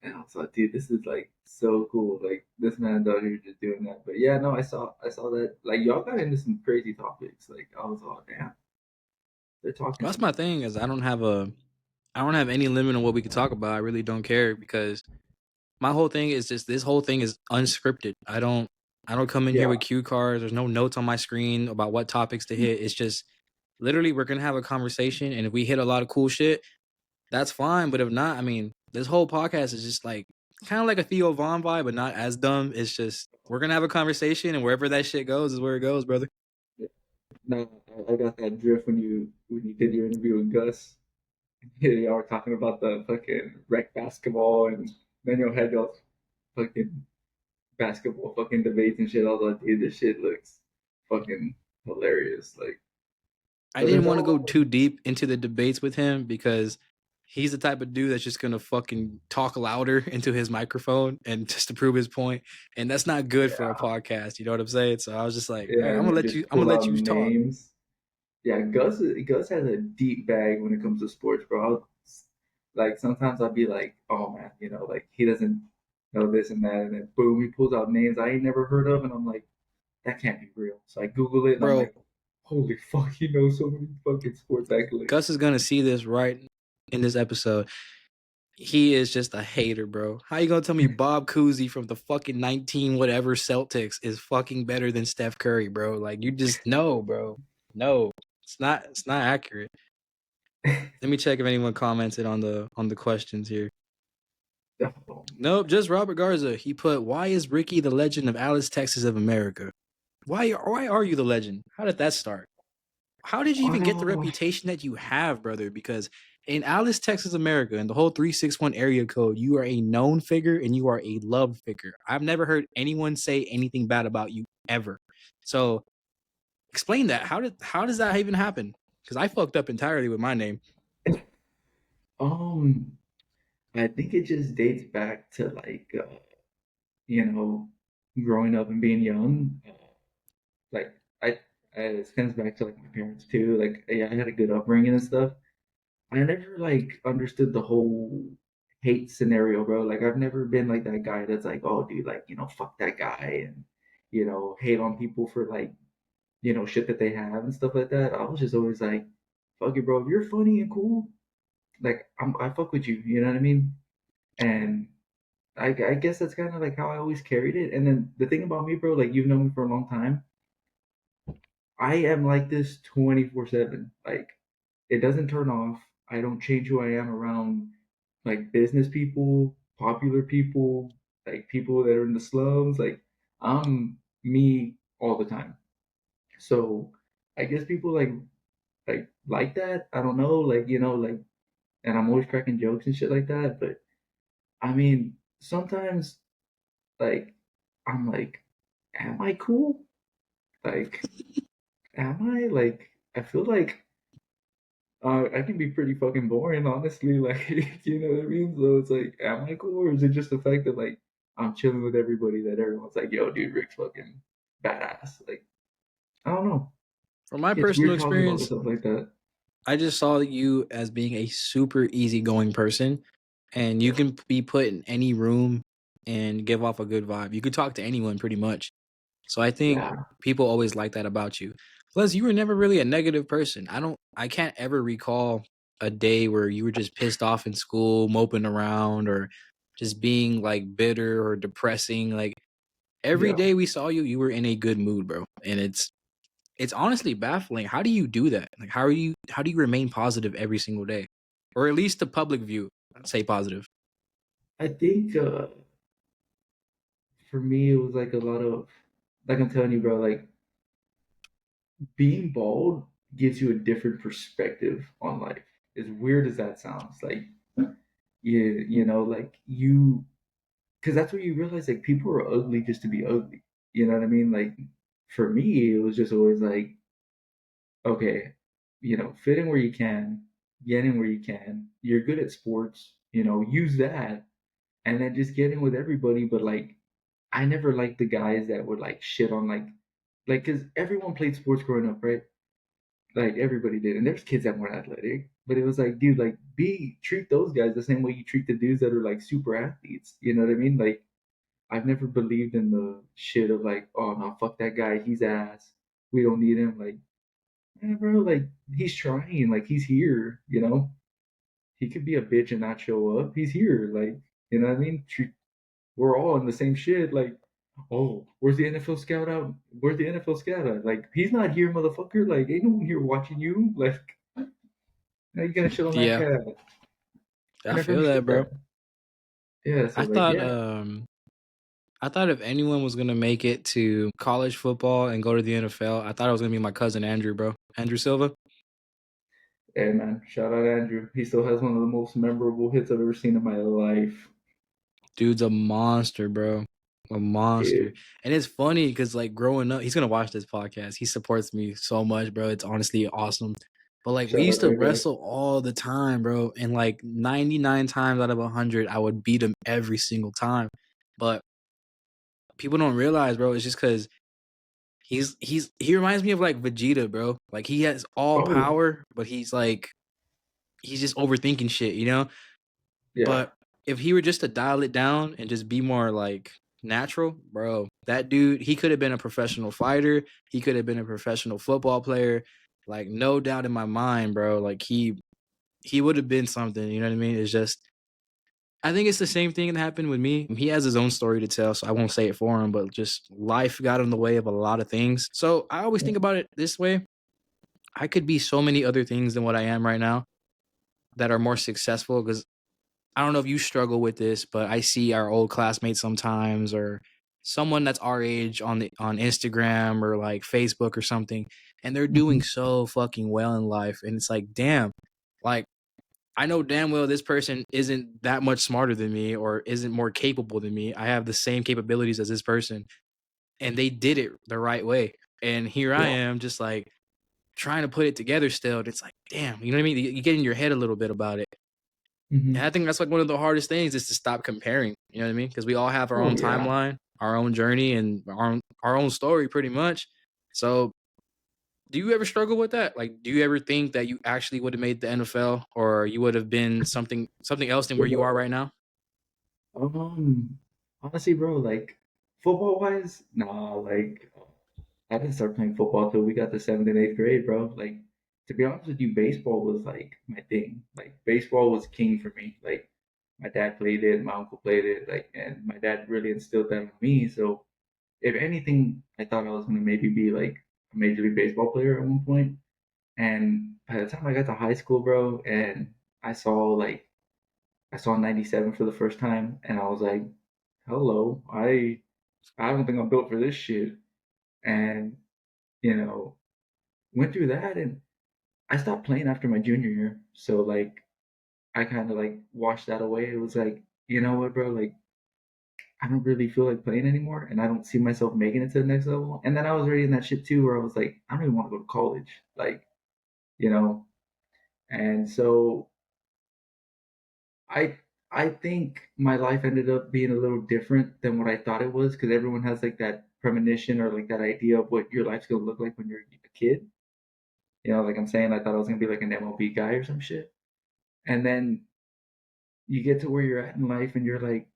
And I was like, dude, this is like so cool. Like this man's out here just doing that. But yeah, no, I saw that. Like y'all got into some crazy topics. Like I was all damn. They're talking That's some my thing is I don't have any limit on what we could talk about. I really don't care because my whole thing is just this whole thing is unscripted. I don't come in here yeah. with cue cards. There's no notes on my screen about what topics to hit. It's just literally we're gonna have a conversation, and if we hit a lot of cool shit, that's fine. But if not, I mean, this whole podcast is just like kind of like a Theo Von vibe, but not as dumb. It's just we're gonna have a conversation, and wherever that shit goes is where it goes, brother. No, I got that drift when you did your interview with Gus. Yeah, y'all were talking about the fucking rec basketball, and then y'all had y'all fucking basketball fucking debates and shit. I was like, dude, this shit looks fucking hilarious. Like, I but there's didn't want to go all too deep into the debates with him because he's the type of dude that's just gonna fucking talk louder into his microphone and just to prove his point, and that's not good for a yeah, podcast. You know what I'm saying? So I was just like, all yeah, right, and then just I'm gonna pull let out you talk. names. Yeah, Gus has a deep bag when it comes to sports, bro. Like sometimes I'll be like, oh man, like he doesn't know this and that, and then boom, he pulls out names I ain't never heard of, and I'm like, that can't be real. So I Google it, and I'm Bro, like, holy fuck, he knows so many fucking sports accolades. Gus is gonna see this right in this episode. He is just a hater, bro. How you gonna tell me Bob Cousy from the fucking 19 whatever Celtics is fucking better than Steph Curry, bro? Like, you just know, bro. No, it's not accurate. Let me check if anyone commented on the questions here. Oh, Nope, just Robert Garza. He put, "Why is Ricky the legend of Alice, Texas of America? Why are you the legend? How did that start? How did you even get the oh, reputation that you have, brother? Because in Alice, Texas, America, and the whole 361 area code, you are a known figure and you are a loved figure. I've never heard anyone say anything bad about you ever. So explain that. How does that even happen? Because I fucked up entirely with my name. um, I think it just dates back to like, you know, growing up and being young. Like it stems back to like my parents too. Like, yeah, I had a good upbringing and stuff. I never like understood the whole hate scenario, bro. Like I've never been like that guy that's like, oh, dude, like fuck that guy, and hate on people for like, shit that they have and stuff like that. I was just always like, fuck it, bro. If you're funny and cool, like I fuck with you. You know what I mean? And I guess that's kind of like how I always carried it. And then the thing about me, bro, like you've known me for a long time. I am like this 24/7. Like it doesn't turn off. I don't change who I am around like business people, popular people, like people that are in the slums. Like I'm me all the time. So I guess people like that. I don't know, like like, and I'm always cracking jokes and shit like that. But I mean, sometimes like I'm like, am I cool? Like, am I like? I feel like I can be pretty fucking boring, honestly. Like, you know what I mean? So it's like, am I cool, or is it just the fact that like I'm chilling with everybody that everyone's like, yo, dude, Rick's fucking badass. Like, I don't know. From my It's personal weird talking about experience, stuff like that. I just saw you as being a super easygoing person, and you can be put in any room and give off a good vibe. You could talk to anyone pretty much. So I think Yeah, people always like that about you. Plus, you were never really a negative person. I can't ever recall a day where you were just pissed off in school, moping around, or just being like bitter or depressing. Like every yeah. day we saw you, you were in a good mood, bro. And it's honestly baffling. How do you do that? Like how do you remain positive every single day? Or at least the public view, say positive. I think for me it was like a lot of like I'm telling you, bro. Like being bald gives you a different perspective on life. As weird as that sounds, like like you because that's where you realize like people are ugly just to be ugly. You know what I mean? Like for me, it was just always like, okay, fit in where you can, get in where you can. You're good at sports, use that, and then just get in with everybody. But like, I never liked the guys that would like shit on because everyone played sports growing up, right? Like everybody did, and there's kids that weren't athletic, but it was like, dude, like treat those guys the same way you treat the dudes that are like super athletes. You know what I mean? Like I've never believed in the shit of like, oh no, fuck that guy, he's ass. We don't need him. Like, yeah, bro, like he's trying, like he's here, He could be a bitch and not show up. He's here, like, you know what I mean? We're all in the same shit. Like, oh, where's the NFL scout out? Where's the NFL scout at? Like, he's not here, motherfucker. Like, ain't no one here watching you. Like, now you gonna shit on that Yeah, cat. I I never feel that, understood bro. that. Yeah, so I like, thought yeah, um I thought if anyone was gonna make it to college football and go to the NFL, I thought it was gonna be my cousin Andrew, bro. Andrew Silva. hey man, shout out Andrew. He still has one of the most memorable hits I've ever seen in my life. Dude's a monster, bro. A monster. It, And it's funny because like growing up, he's gonna watch this podcast. He supports me so much, bro. It's honestly awesome. But like we shout out used to that guy. wrestle all the time, bro. And like 99 times out of 100, I would beat him every single time. But people don't realize, bro, it's just because he reminds me of like Vegeta, bro. Like he has all Oh, power, but he's just overthinking shit, you know? yeah. But if he were just to dial it down and just be more like natural, bro, that dude, he could have been a professional fighter. He could have been a professional football player. Like no doubt in my mind, bro. Like he would have been something, you know what I mean? It's just I think it's the same thing that happened with me. He has his own story to tell, so I won't say it for him, but just life got in the way of a lot of things. So I always think about it this way. I could be so many other things than what I am right now that are more successful because I don't know if you struggle with this, but I see our old classmates sometimes or someone that's our age on Instagram or like Facebook or something, and they're doing Mhm. so fucking well in life. And it's like, damn, like I know damn well this person isn't that much smarter than me or isn't more capable than me. I have the same capabilities as this person, and they did it the right way. And here I Yeah. am just like trying to put it together still. And it's like, damn, you know what I mean? You get in your head a little bit about it. And Hmm. I think that's like one of the hardest things is to stop comparing. You know what I mean? Because we all have our Oh own yeah. timeline, our own journey, and our own story, pretty much. So, do you ever struggle with that? Like, do you ever think that you actually would have made the NFL, or you would have been something else than where you are right now? Um, honestly, bro, like Football wise, nah, like I didn't start playing football till we got to seventh and eighth grade, bro. Like to be honest with you, baseball was like my thing. Like baseball was king for me. Like my dad played it, my uncle played it, like, and my dad really instilled that in me. So if anything, I thought I was gonna maybe be like a major league baseball player at one point. And by the time I got to high school, bro, and I saw like I saw 97 for the first time, and I was like, "Hello, I don't think I'm built for this shit." And you know, went through that, and I stopped playing after my junior year. So like, I kind of like washed that away. It was like, you know what, bro? Like, I don't really feel like playing anymore, and I don't see myself making it to the next level. And then I was already in that shit too, where I was like, I don't even want to go to college, like, you know. And so I I think my life ended up being a little different than what I thought it was because everyone has like that premonition or like that idea of what your life's gonna look like when you're a kid. You know, like I'm saying, I thought I was gonna be like an MLB guy or some shit. And then you get to where you're at in life and you're like,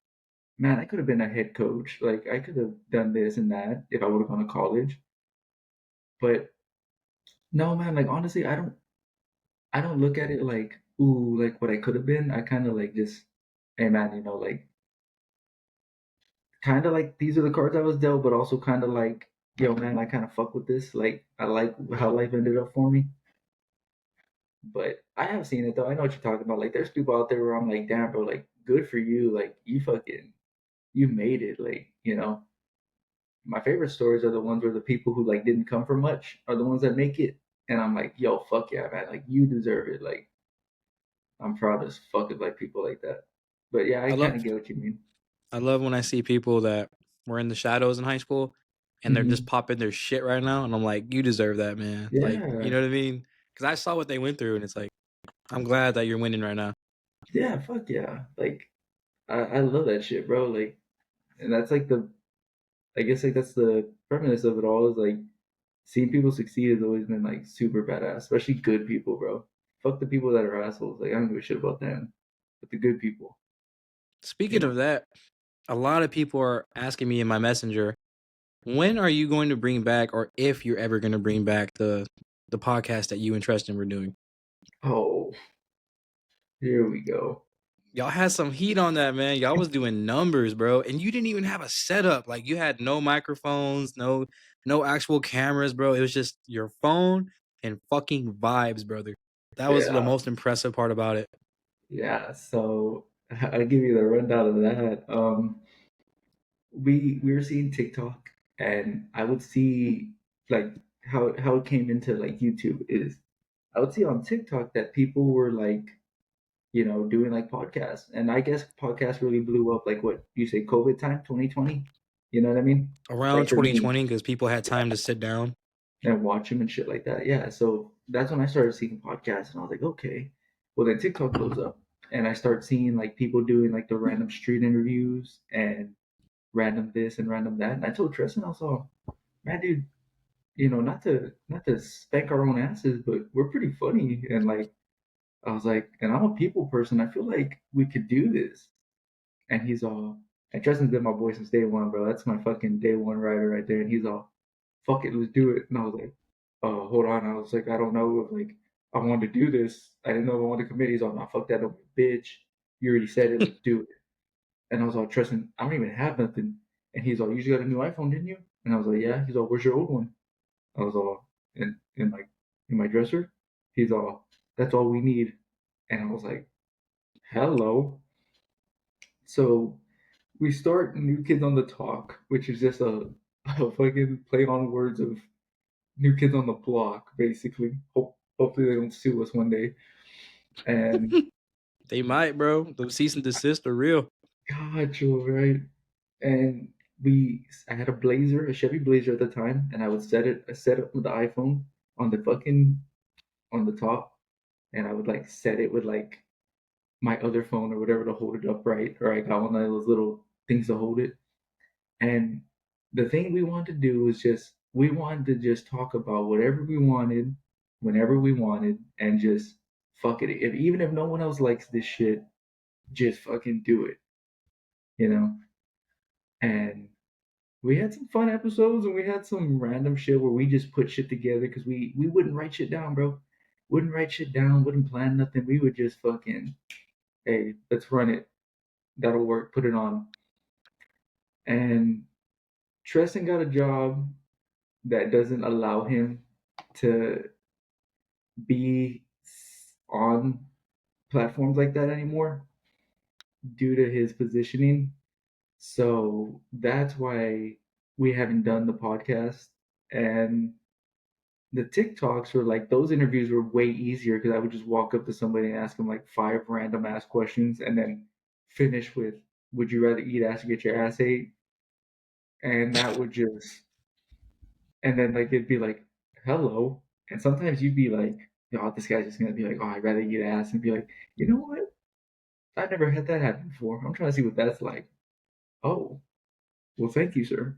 man, I could have been a head coach. Like I could have done this and that if I would have gone to college. But no, man, like honestly, I don't look at it like, ooh, like what I could have been. I kind of like just, hey man, like kind of like these are the cards I was dealt, but also kind of like, yo, man, I kind of fuck with this. Like, I like how life ended up for me. But I have seen it though. I know what you're talking about. Like, there's people out there where I'm like, damn, bro, like, good for you. Like, you made it. Like, my favorite stories are the ones where the people who like didn't come from much are the ones that make it. And I'm like, yo, fuck yeah, man. Like, you deserve it. Like, I'm proud as fuck of like people like that. But yeah, I I kind love of get what you mean. I love when I see people that were in the shadows in high school and they're just Hmm. popping their shit right now, and I'm like, you deserve that, man. Like, you Yeah. know what I mean? Because I saw what they went through, and it's like, I'm glad that you're winning right now. Yeah, fuck yeah. Like, I love that shit, bro. Like, and that's like I guess like that's the premise of it all is like seeing people succeed has always been like super badass, especially good people, bro. Fuck the people that are assholes. Like I don't give a shit about them, but the good people, you Speaking know. of that, a lot of people are asking me in my messenger, when are you going to bring back, or if you're ever going to bring back the podcast that you and Tristan were doing? Oh, here we go. Y'all had some heat on that, man. Y'all was doing numbers, bro, and you didn't even have a setup. Like you had no microphones, no actual cameras, bro. It was just your phone and fucking vibes, brother. That was the Yeah, most impressive part about it. yeah. So I'll give you the rundown of that. We were seeing TikTok, and I would see like how it came into like YouTube is I would see on TikTok that people were like doing like podcasts. And I guess podcasts really blew up like what you say, COVID time, 2020. You know what I mean? Around Like for me, 2020, because people had time to sit down. and watch them and shit like that. Yeah. So that's when I started seeing podcasts and I was like, okay. Well, then TikTok blows up and I start seeing like people doing like the random street interviews and random this and random that. And I told Tristan, I was like, man, dude, not to spank our own asses, but we're pretty funny. And like, I was like, and I'm a people person. I feel like we could do this. And he's all, and Justin's been my boy since day one, bro. That's my fucking day one rider right there. And he's all, fuck it, let's do it. And I was like, hold on. I was like, I don't know if like I wanted to do this. I didn't know if I wanted to commit. He's all, nah, fuck that, don't be a bitch. You already said it, let's do it. And I was all, Tristan, I don't even have nothing. And he's all, you just got a new iPhone, didn't you? And I was like, yeah. He's all, where's your old one? I was all, in my dresser. He's all, that's all we need. And I was like, hello. So we start New Kids on the Talk, which is just a fucking play on words of New Kids on the Block, basically. Hopefully they don't sue us one day. And They might, bro. The cease and desist are real. gotcha, right? And I had a Blazer, a Chevy Blazer at the time, and I set it with the iPhone on the fucking on the top, and I would like set it with like my other phone or whatever to hold it upright, or I got one of those little things to hold it. And the thing we wanted to do was we wanted to just talk about whatever we wanted, whenever we wanted, and just fuck it. Even if no one else likes this shit, just fucking do it, you know? And we had some fun episodes and we had some random shit where we just put shit together because we wouldn't write shit down, bro. Wouldn't write shit down, wouldn't plan nothing. We would just fucking, hey, let's run it. That'll work. Put it on. And Tristan got a job that doesn't allow him to be on platforms like that anymore due to his positioning. So that's why we haven't done the podcast. And the TikToks were like those interviews were way easier because I would just walk up to somebody and ask them like 5 random ass questions and then finish with, "Would you rather eat ass or get your ass ate?" And that would just, and then like it'd be like, "Hello," and sometimes you'd be like, "Oh, this guy's just gonna be like, oh, I'd rather eat ass," and be like, "You know what? I've never had that happen before. I'm trying to see what that's like." Oh, well, thank you, sir.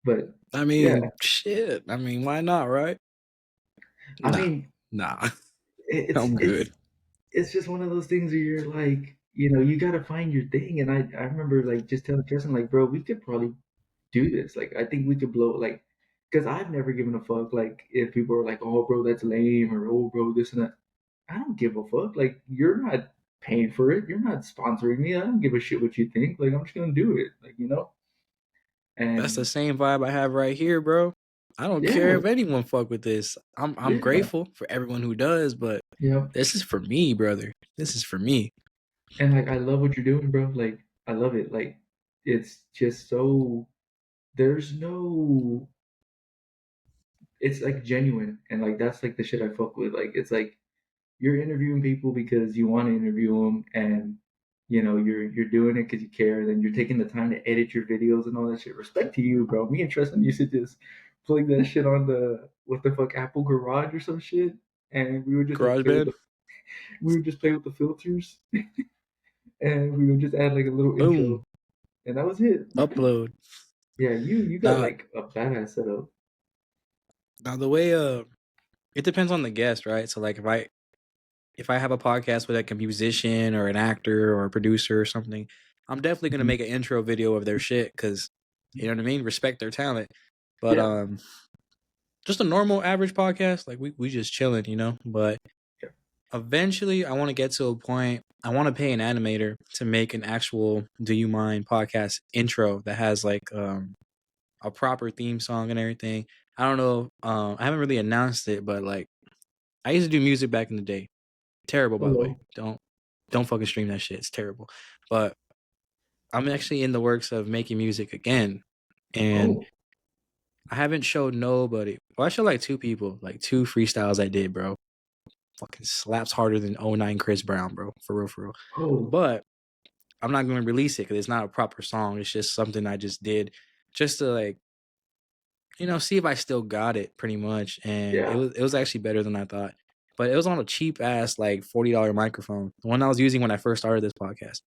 But I yeah, mean, shit. I mean, why not, right? I Nah, mean, nah. it's I'm it's good. it's just one of those things where you're like, you got to find your thing. And I remember like just telling Justin, like, bro, we could probably do this. Like, I think we could blow, like, because I've never given a fuck, like, if people are like, oh, bro, that's lame, or oh, bro, this and that. I don't give a fuck. Like, you're not paying for it. You're not sponsoring me. I don't give a shit what you think. Like, I'm just going to do it. Like. That's the And same vibe I have right here, bro. I don't care yeah, if anyone fuck with this. I'm yeah, grateful for everyone who does, but yeah. this is for me, brother. This is for me. And like, I love what you're doing, bro. Like, I love it. Like, it's just so, there's no, it's like genuine. And like, that's like the shit I fuck with. Like, it's like, you're interviewing people because you want to interview them, and you're doing it because you care. Then you're taking the time to edit your videos and all that shit. Respect to you, bro. Me and Tristan used to just plug that shit on the what the fuck Apple Garage or some shit, and we would just like Garage play with band, the we would just play with the filters, and we would just add like a little intro, boom, and that was it. upload. Yeah, you got Now, like a badass setup. now the way it depends on the guest, right? So like if I have a podcast with like a musician or an actor or a producer or something, I'm definitely gonna Mhm. make an intro video of their shit because you know what I mean. Respect their talent, but Yeah, just a normal average podcast, like we just chilling, you know. But yeah. eventually, I want to get to a point. I want to pay an animator to make an actual "Do You Mind" podcast intro that has like a proper theme song and everything. I don't know. I haven't really announced it, but like I used to do music back in the day. Terrible, by the way. Hello. Don't fucking stream that shit. It's terrible. But I'm actually in the works of making music again, and Oh, I haven't showed nobody. Well, I showed like 2 people, like 2 freestyles I did, bro. Fucking slaps harder than '09 Chris Brown, bro. For real, for real. oh, But I'm not going to release it because it's not a proper song. It's just something I just did just to like, see if I still got it pretty much. And it yeah, was actually better than I thought. But it was on a cheap ass like $40 microphone, the one I was using when I first started this podcast.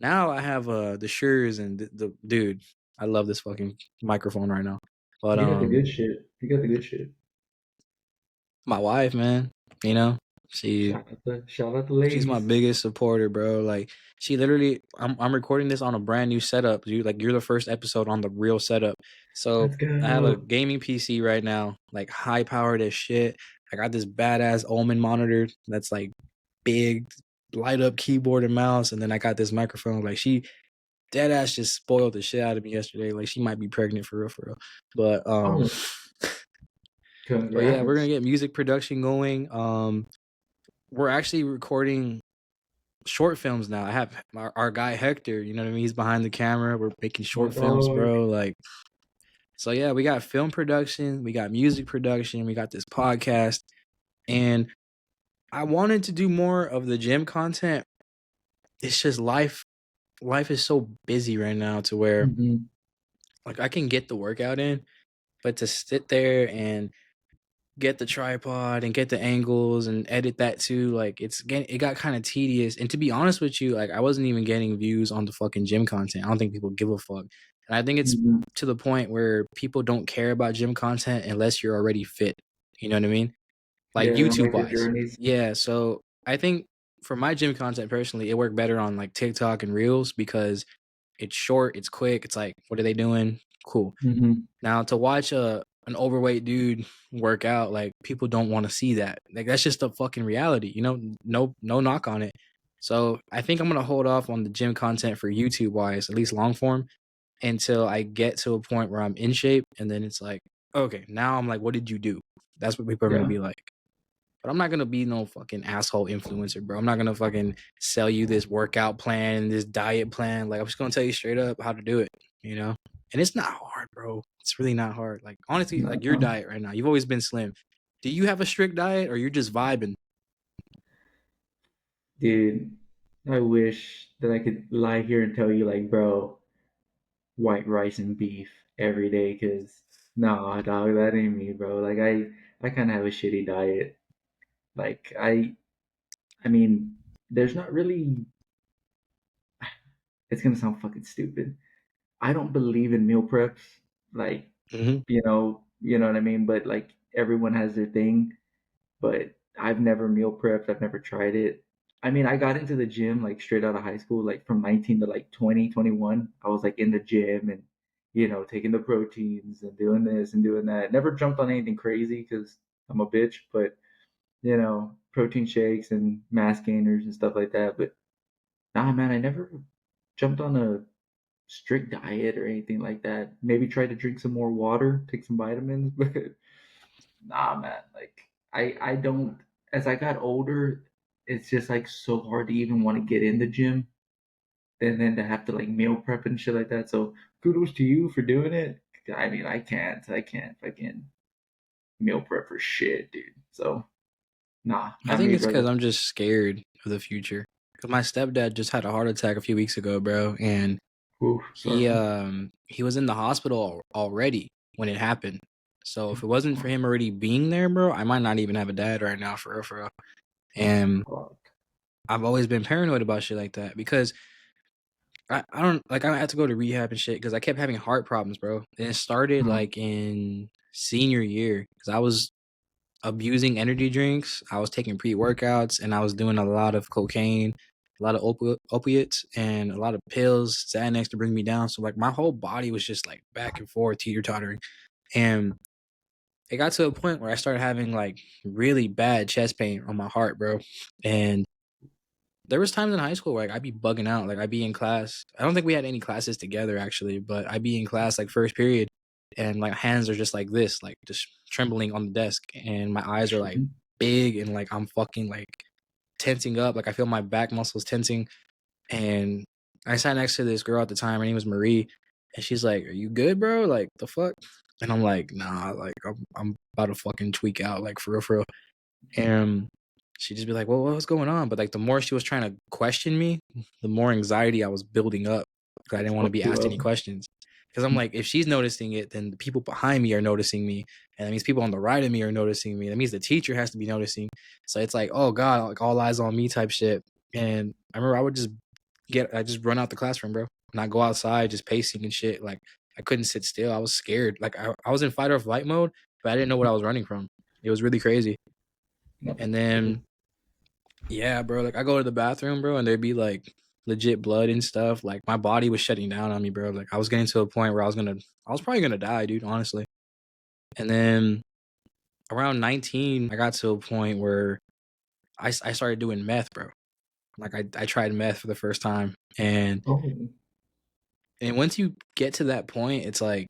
Now I have the Shure and the dude. I love this fucking microphone right now. But you got the good shit. You got the good shit. my wife, man, you know, she Shout out the she's my ladies. biggest supporter, bro. Like she literally, I'm recording this on a brand new setup, dude. Like you're the first episode on the real setup. So Let's I have a go. gaming PC right now, like high powered as shit. I got this badass Omen monitor that's like big, light up keyboard and mouse, and then I got this microphone. Like she dead ass just spoiled the shit out of me yesterday. Like she might be pregnant for real, for real. But Oh, but yeah, we're gonna congrats. get music production going. We're actually recording short films now. I have our guy Hector, you know what I mean? He's behind the camera. We're making My short films, dog. bro. Like, so yeah, we got film production, we got music production, we got this podcast, and I wanted to do more of the gym content. It's just life is so busy right now to where Hmm. like I can get the workout in, but to sit there and get the tripod and get the angles and edit that too, like it got kind of tedious. And to be honest with you, like I wasn't even getting views on the fucking gym content. I don't think people give a fuck. And I think it's Hmm. to the point where people don't care about gym content unless you're already fit. You know what I mean? Like Yeah, they don't YouTube like their wise. journeys. Yeah. So I think for my gym content personally, it worked better on like TikTok and Reels because it's short, it's quick. It's like, what are they doing? Cool. Now to watch an overweight dude work out, like people don't want to see that. Like that's just a fucking reality, you know. No knock on it. So I think I'm gonna hold off on the gym content for YouTube wise, at least long form, until I get to a point where I'm in shape, and then it's like, okay, now I'm like, what did you do? That's what people are gonna be like. But I'm not gonna be no fucking asshole influencer, bro. I'm not gonna fucking sell you this workout plan, this diet plan. Like I'm just gonna tell you straight up how to do it, you know? And it's not hard, bro. It's really not hard. Like honestly, like your diet right now, you've always been slim. Do you have a strict diet or you're just vibing? Dude, I wish that I could lie here and tell you, like, bro, white rice and beef every day, because nah, dog, that ain't me, bro. Like, I kind of have a shitty diet. Like, I mean, there's not really, it's gonna sound fucking stupid. I don't believe in meal preps. Like, Mm-hmm. you know what I mean? But like, everyone has their thing. But I've never meal prepped. I've never tried it. I mean, I got into the gym like straight out of high school, like from 19 to like 20, 21. I was like in the gym and, taking the proteins and doing this and doing that. Never jumped on anything crazy because I'm a bitch, but, protein shakes and mass gainers and stuff like that. But nah, man, I never jumped on a strict diet or anything like that. Maybe try to drink some more water, take some vitamins, but nah, man. Like I don't. As I got older, it's just like so hard to even want to get in the gym, and then to have to like meal prep and shit like that. So kudos to you for doing it. I mean, I can't fucking meal prep for shit, dude. So nah, I not think me, it's because brother. I'm just scared of the future. Because my stepdad just had a heart attack a few weeks ago, bro, and Ooh, he sorry. he was in the hospital already when it happened. So if it wasn't for him already being there, bro, I might not even have a dad right now, for real, for real. And Fuck. I've always been paranoid about shit like that because I don't like I had to go to rehab and shit because I kept having heart problems, bro. And it started Mm, like in senior year because I was abusing energy drinks. I was taking pre-workouts and I was doing a lot of cocaine, a lot of opiates, and a lot of pills, Xanax to bring me down. So like my whole body was just like back and forth, teeter-tottering. And it got to a point where I started having like really bad chest pain on my heart, bro. And there was times in high school where like, I'd be bugging out. Like I'd be in class. I don't think we had any classes together actually, but I'd be in class like first period and like hands are just like this, like just trembling on the desk. And my eyes are like mhm. big and like I'm fucking like tensing up. Like I feel my back muscles tensing. And I sat next to this girl at the time. Her name was Marie. And she's like, "Are you good, bro? Like the fuck?" And I'm like, "Nah, like I'm about to fucking tweak out, like for real, for real." And she'd just be like, "Well, what's going on?" But like the more she was trying to question me, the more anxiety I was building up because I didn't want to Fuck be you asked up. any questions. Because I'm like, if she's noticing it, then the people behind me are noticing me, and that means people on the right of me are noticing me. That means the teacher has to be noticing. So it's like, oh god, like all eyes on me type shit. And I remember I would I just run out the classroom, bro, and I go outside just pacing and shit. Like I couldn't sit still. I was scared. Like I was in fight or flight mode, but I didn't know what I was running from. It was really crazy. And then yeah, bro, like I go to the bathroom, bro, and there'd be like legit blood and stuff. Like my body was shutting down on me, bro. Like I was getting to a point where I was probably gonna die, dude, honestly. And then around 19, I got to a point where I started doing meth, bro. Like I tried meth for the first time, Oh, and once you get to that point, it's like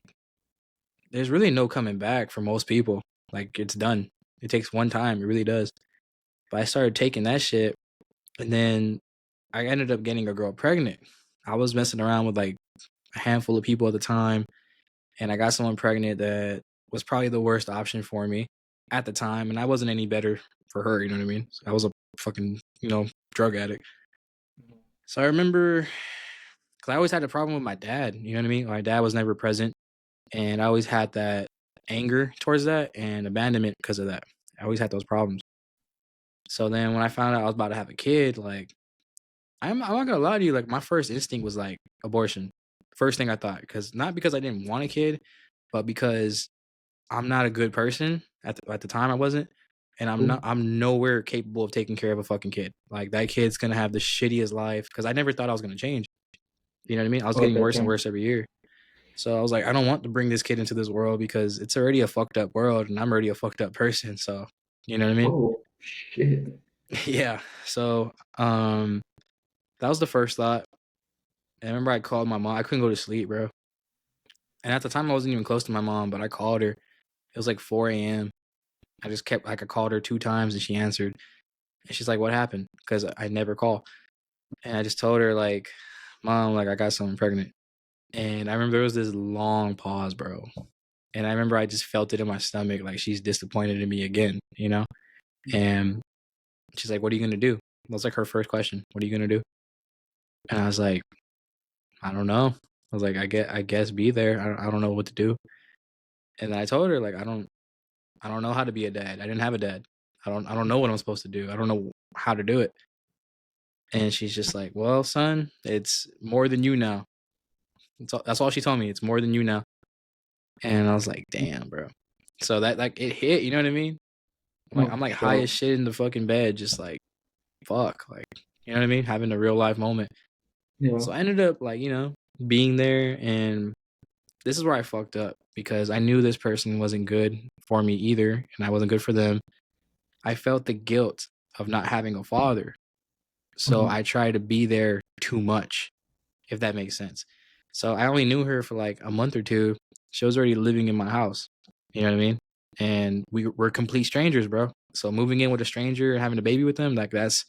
there's really no coming back for most people. Like it's done. It takes one time. It really does. But I started taking that shit, and then I ended up getting a girl pregnant. I was messing around with like a handful of people at the time, and I got someone pregnant that was probably the worst option for me at the time, and I wasn't any better for her. You know what I mean? I was a fucking drug addict. So I remember, because I always had a problem with my dad. You know what I mean? My dad was never present, and I always had that anger towards that and abandonment because of that. I always had those problems. So then when I found out I was about to have a kid, like I'm not gonna lie to you, like my first instinct was like abortion. First thing I thought, because not because I didn't want a kid, but because I'm not a good person at the time I wasn't, and cool. I'm nowhere capable of taking care of a fucking kid. Like that kid's gonna have the shittiest life because I never thought I was gonna change. You know what I mean? I was Oh, at getting that worse and time. worse every year. So I was like, I don't want to bring this kid into this world because it's already a fucked up world and I'm already a fucked up person. So, you know what I mean? Oh shit. Yeah. So, that was the first thought. And I remember I called my mom. I couldn't go to sleep, bro. And at the time, I wasn't even close to my mom, but I called her. It was like 4 a.m. I just kept, like, I called her 2 times and she answered. And she's like, what happened? Because I never call. And I just told her, like, Mom, like, I got someone pregnant. And I remember there was this long pause, bro. And I remember I just felt it in my stomach, like she's disappointed in me again, you know? And she's like, what are you going to do? That was like her first question. What are you going to do? And I was like, I don't know. I was like, I guess be there. I don't know what to do. And I told her, like, I don't know how to be a dad. I didn't have a dad. I don't know what I'm supposed to do. I don't know how to do it. And she's just like, well, son, it's more than you now. That's all she told me. It's more than you now. And I was like, damn, bro. So that, like, it hit, you know what I mean? Oh, I'm like for high sure. as shit in the fucking bed, just like, fuck, like, you know what I mean? Having a real life moment. Yeah. So I ended up, like, you know, being there, and this is where I fucked up because I knew this person wasn't good for me either, and I wasn't good for them. I felt the guilt of not having a father. So I tried to be there too much, if that makes sense. So I only knew her for like a month or two. She was already living in my house. You know what I mean? And we were complete strangers, bro. So moving in with a stranger and having a baby with them, like that's,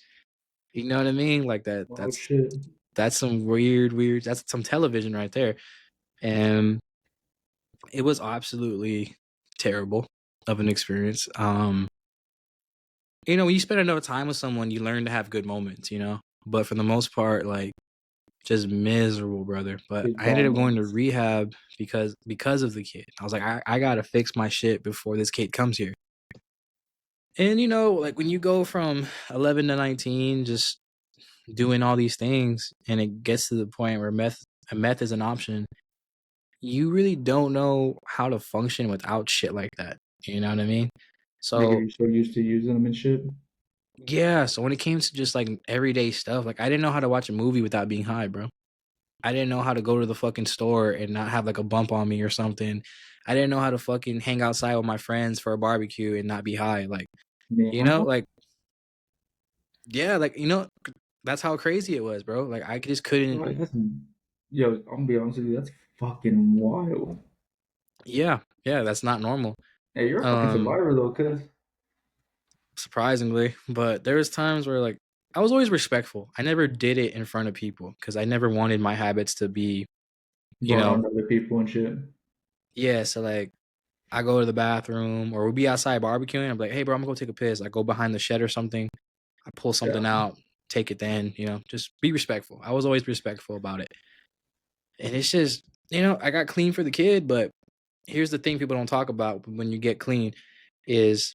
you know what I mean? Like Oh shit. that's some weird, that's some television right there. And it was absolutely terrible of an experience. You know, when you spend enough time with someone, you learn to have good moments, you know? But for the most part, like, just miserable, brother. But Big I ended bad up going to moments. rehab because of the kid. I was like, I gotta fix my shit before this kid comes here. And you know, like when you go from 11 to 19, just doing all these things, and it gets to the point where meth is an option, you really don't know how to function without shit like that. You know what I mean? Like if So you're so used to using them and shit. yeah, so when it came to just like everyday stuff, like I didn't know how to watch a movie without being high, bro. I didn't know how to go to the fucking store and not have like a bump on me or something. I didn't know how to fucking hang outside with my friends for a barbecue and not be high. Like, you know, Now? like, yeah, like, you know, that's how crazy it was, bro. Like, I just couldn't. Right, yo, I'm gonna be honest with you, that's fucking wild. Yeah, yeah, that's not normal. Hey, you're a fucking Um, survivor though, cuz. Surprisingly, but there was times where like I was always respectful. I never did it in front of people because I never wanted my habits to be, you Brought know, on other people and shit. yeah. So like I go to the bathroom or we'll be outside barbecuing. I'm like, hey, bro, I'm gonna go take a piss. I go behind the shed or something. I pull Yeah. something out, take it then, you know, just be respectful. I was always respectful about it. And it's just, you know, I got clean for the kid, but here's the thing people don't talk about when you get clean is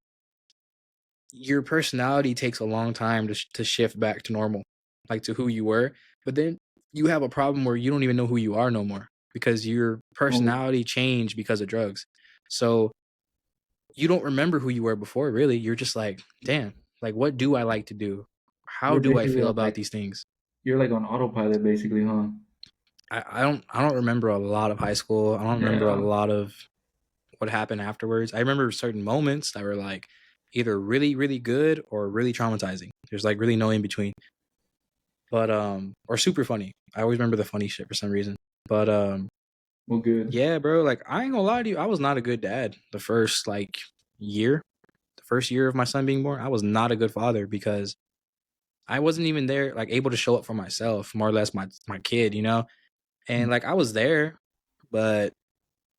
your personality takes a long time to shift back to normal, like to who you were. But then you have a problem where you don't even know who you are no more because your Oh, personality changed because of drugs. So you don't remember who you were before, really. You're just like, damn, like, what do I like to do? How you're do I basically feel on about these things? you're like on autopilot basically, huh? I don't remember a lot of high school. I don't remember a Yeah. lot of what happened afterwards. I remember certain moments that were like either really, really good or really traumatizing. There's like really no in between. But or super funny. I always remember the funny shit for some reason. But Well, good. yeah, bro, like I ain't gonna lie to you, I was not a good dad the first like year. The first year of my son being born, I was not a good father because I wasn't even there, like able to show up for myself, more or less my kid, you know? And like I was there, but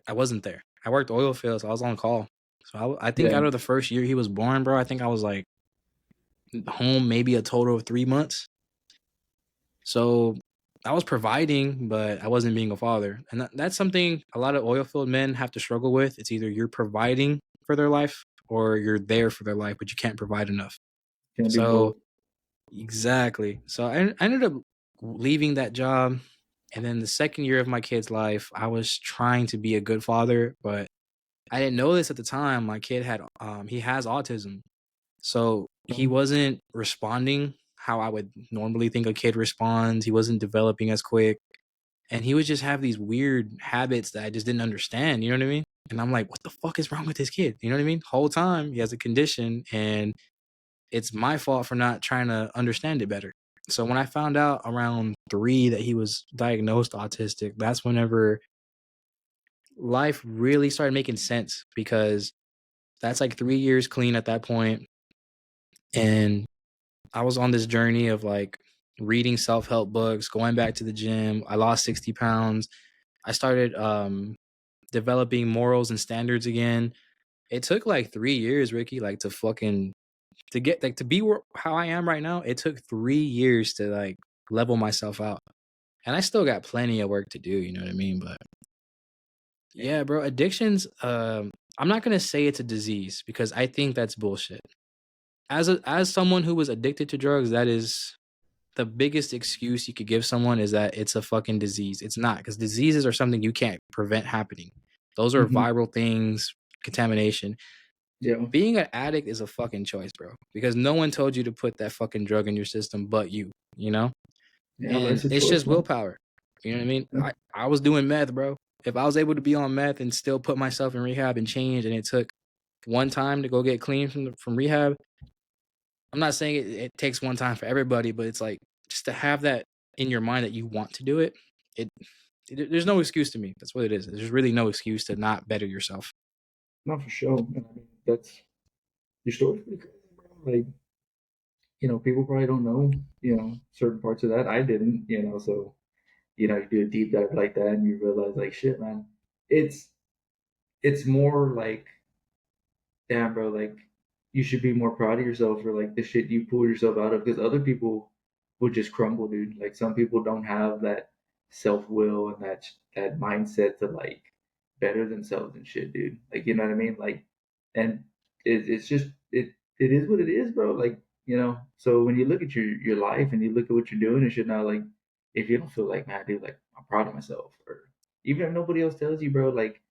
I wasn't there. I worked oil fields, so I was on call. So I think Yeah. out of the first year he was born, bro, I think I was like home maybe a total of 3 months. So I was providing, but I wasn't being a father. And that's something a lot of oil field men have to struggle with. It's either you're providing for their life or you're there for their life, but you can't provide enough. Can't do So both. exactly. So I ended up leaving that job. And then the second year of my kid's life, I was trying to be a good father, but I didn't know this at the time. My kid had he has autism. So he wasn't responding how I would normally think a kid responds. He wasn't developing as quick. And he would just have these weird habits that I just didn't understand. You know what I mean? And I'm like, what the fuck is wrong with this kid? You know what I mean? Whole time he has a condition, and it's my fault for not trying to understand it better. So when I found out around 3 that he was diagnosed autistic, that's whenever life really started making sense, because that's like 3 years clean at that point. And I was on this journey of like reading self-help books, going back to the gym. I lost 60 pounds. I started developing morals and standards again. It took like 3 years, Ricky, like to get like to be how I am right now. It took 3 years to like level myself out. And I still got plenty of work to do, you know what I mean? But yeah, bro, addictions, I'm not gonna say it's a disease, because I think that's bullshit. As someone who was addicted to drugs, that is the biggest excuse you could give someone, is that it's a fucking disease. It's not, because diseases are something you can't prevent happening. Those are Mm-hmm. viral things, contamination. Yeah. Being an addict is a fucking choice, bro, because no one told you to put that fucking drug in your system but you know? Yeah, And life's a it's choice, just man. willpower. You know what I mean? Yeah. I was doing meth, bro. If I was able to be on meth and still put myself in rehab and change, and it took one time to go get clean from rehab, I'm not saying it takes one time for everybody, but it's like, just to have that in your mind that you want to do it, it there's no excuse to me. That's what it is. There's really no excuse to not better yourself. Not for sure. And I mean, that's your story's pretty crazy, bro. Like, people probably don't know, certain parts of that. I didn't, so, you do a deep dive like that and you realize like shit, man. It's it's more like, damn, bro, like you should be more proud of yourself for like the shit you pull yourself out of, because other people would just crumble, dude. Like some people don't have that self will and that mindset to like better themselves and shit, dude. Like you know what I mean? Like, and it's just it is what it is, bro. Like so when you look at your life and you look at what you're doing and shit now, like if you don't feel like, man, dude, like I'm proud of myself, or even if nobody else tells you, bro, like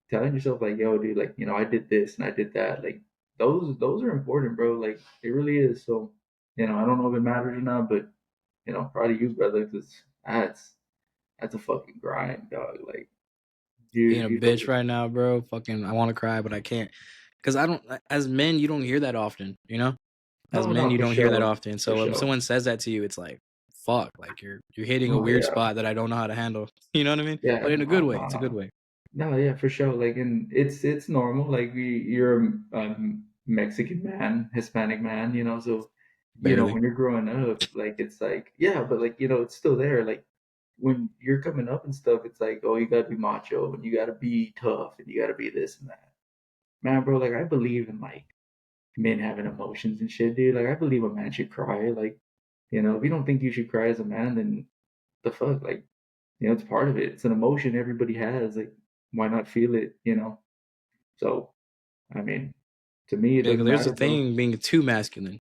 telling yourself like, yo, dude, like, I did this and I did that. Like those are important, bro. Like it really is. So, I don't know if it matters or not, but proud of you, brother, because that's a fucking grind, dog. Like Being a you bitch fucking right now, bro. Fucking, I want to cry, but I can't, because I don't. As men, you don't hear that often. You know, as no, men, no, you for don't hear that sure, often. for So when sure. someone says that to you, it's like, fuck, like you're hitting a Oh weird yeah, spot that I don't know how to handle. You know what I mean? yeah, But in a good no, way. no, It's a good no, way. no, yeah, for sure. Like, and it's normal. Like you're a Mexican man, Hispanic man, so Barely. when you're growing up, like it's like yeah, but like it's still there. Like when you're coming up and stuff, it's like, oh, you gotta be macho and you gotta be tough and you gotta be this and that. Man, bro, like I believe in like men having emotions and shit, dude. Like I believe a man should cry. Like, if you don't think you should cry as a man, then the fuck, like, it's part of it. It's an emotion everybody has. Like, why not feel it, So, I mean, to me, it Yeah, 'cause doesn't there's a matter, bro. thing being too masculine.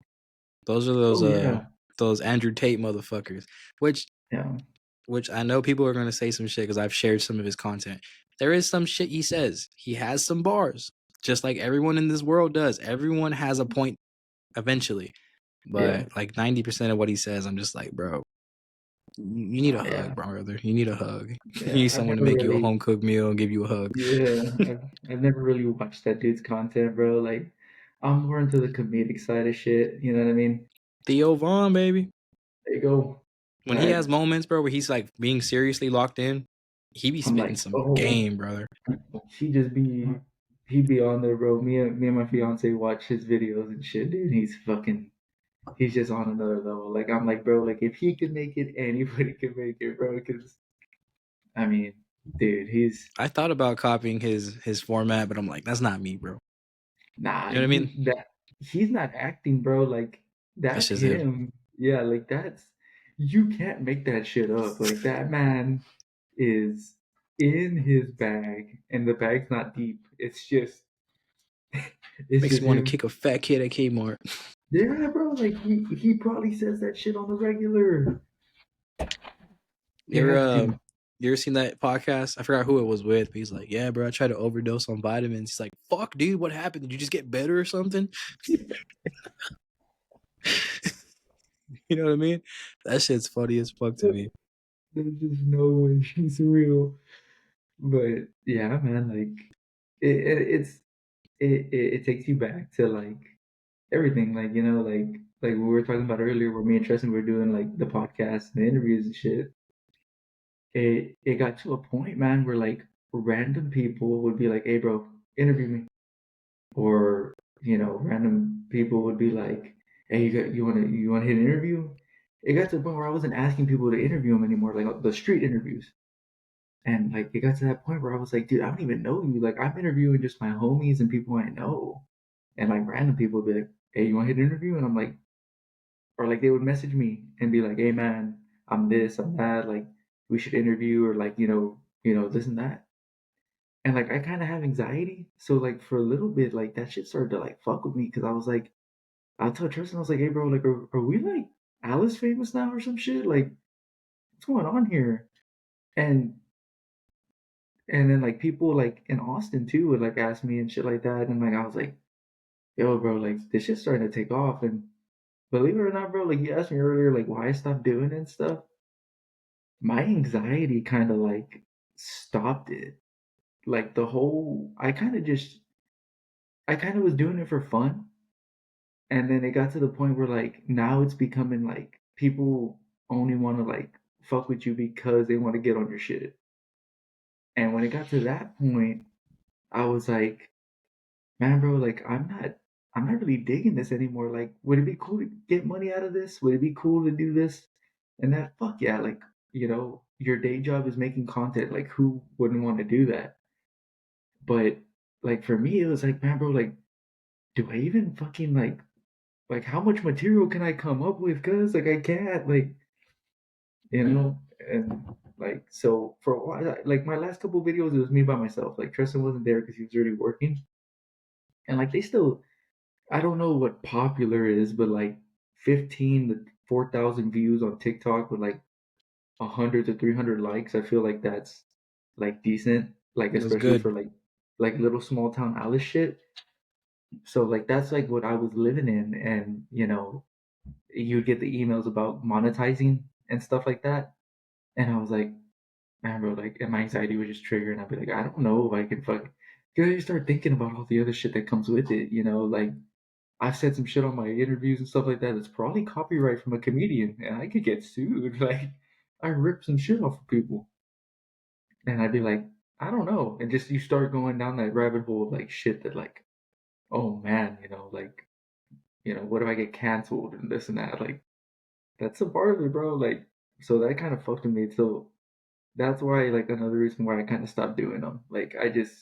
Those are Oh yeah, those Andrew Tate motherfuckers. Which yeah, which I know people are gonna say some shit, because I've shared some of his content. There is some shit he says. He has some bars, just like everyone in this world does. Everyone has a point eventually, yeah. but like 90% of what he says, I'm just like, bro, you need Oh a hug, yeah, brother. You need a hug. You yeah. need I've someone to never make you a really, home cooked meal and give you a hug. yeah, I've never really watched that dude's content, bro. Like, I'm more into the comedic side of shit. You know what I mean? Theo Vaughn, baby. There you go. When he That has moments, bro, where he's like being seriously locked in, he be I'm spitting like, some oh, game, brother. he just be he be on there, bro. Me and my fiance watch his videos and shit, dude. He's just on another level. Like I'm like, bro, like if he can make it, anybody can make it, bro. Because I mean, dude, he's I thought about copying his format, but I'm like, that's not me, bro. nah, You know what I mean? he's not acting, bro. Like That's that's just him. him. Yeah, like that's you can't make that shit up. Like that man is in his bag, and the bag's not deep. It's just it's Makes just me want to him. kick a fat kid at Kmart. Yeah, bro. Like he probably says that shit on the regular. You ever Yeah, dude. you ever seen that podcast? I forgot who it was with, but he's like, yeah, bro, I tried to overdose on vitamins. He's like, fuck, dude, what happened? Did you just get better or something? You know what I mean? That shit's funny as fuck to me. There's just no way she's real. But yeah, man, like it takes you back to like everything, like like we were talking about earlier, where me and Tristan were doing like the podcast and the interviews and shit. It got to a point, man, where like random people would be like, "Hey, bro, interview me," or random people would be like, "Hey, you want to hit an interview?" It got to the point where I wasn't asking people to interview them anymore, like the street interviews. And like it got to that point where I was like, dude, I don't even know you. Like I'm interviewing just my homies and people I know. And like random people would be like, "Hey, you want to hit an interview?" And I'm like, or like they would message me and be like, "Hey man, I'm this, I'm that, like we should interview," or like, this and that. And like I kind of have anxiety. So like for a little bit, like that shit started to like fuck with me because I was like, I'll tell Tristan, I was like, "Hey bro, like are we like Alice famous now or some shit? Like what's going on here?" And and then like people like in Austin too would like ask me and shit like that. And like I was like, "Yo, bro, like this shit's starting to take off." And believe it or not, bro, like you asked me earlier, like why I stopped doing it and stuff. My anxiety kind of like stopped it. Like the whole, I kind of was doing it for fun. And then it got to the point where like now it's becoming like people only want to like fuck with you because they want to get on your shit. And when it got to that point, I was like, man, bro, like I'm not really digging this anymore. Like, would it be cool to get money out of this? Would it be cool to do this? And that, fuck yeah, like, your day job is making content. Like, who wouldn't want to do that? But like for me, it was like, man, bro, like, do I even fucking like how much material can I come up with? Cause like I can't, like, and like so for a while, like my last couple videos, it was me by myself. Like Tristan wasn't there because he was already working, and like they still, I don't know what popular is, but like 15 to 4,000 views on TikTok with like 100 to 300 likes. I feel like that's like decent, like That's especially good. for like little small town Alice shit. So like that's like what I was living in, and you get the emails about monetizing and stuff like that, and I was like, man, bro, like, and my anxiety was just triggering. I'd be like, I don't know if I can fuck. Cause you start thinking about all the other shit that comes with it, like I've said some shit on my interviews and stuff like that. It's probably copyright from a comedian, and I could get sued. Like, I rip some shit off of people, and I'd be like, I don't know, and just you start going down that rabbit hole of like shit that like, oh man, like, what if I get canceled and this and that? Like, that's a part of it, bro. Like, so that kind of fucked with me. So that's why, like, another reason why I kind of stopped doing them. Like, I just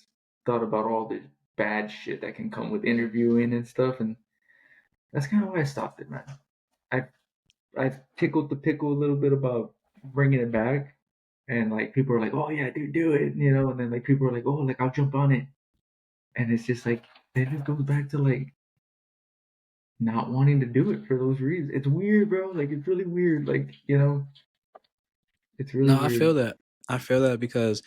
thought about all the bad shit that can come with interviewing and stuff, and that's kind of why I stopped it, man. I I've tickled the pickle a little bit about bringing it back, and like people are like, "Oh yeah, dude, do it," and then like people are like, "Oh, like I'll jump on it," and it's just like then it goes back to like not wanting to do it for those reasons. It's weird, bro. Like it's really weird. Like it's really No, I weird. feel that. I feel that because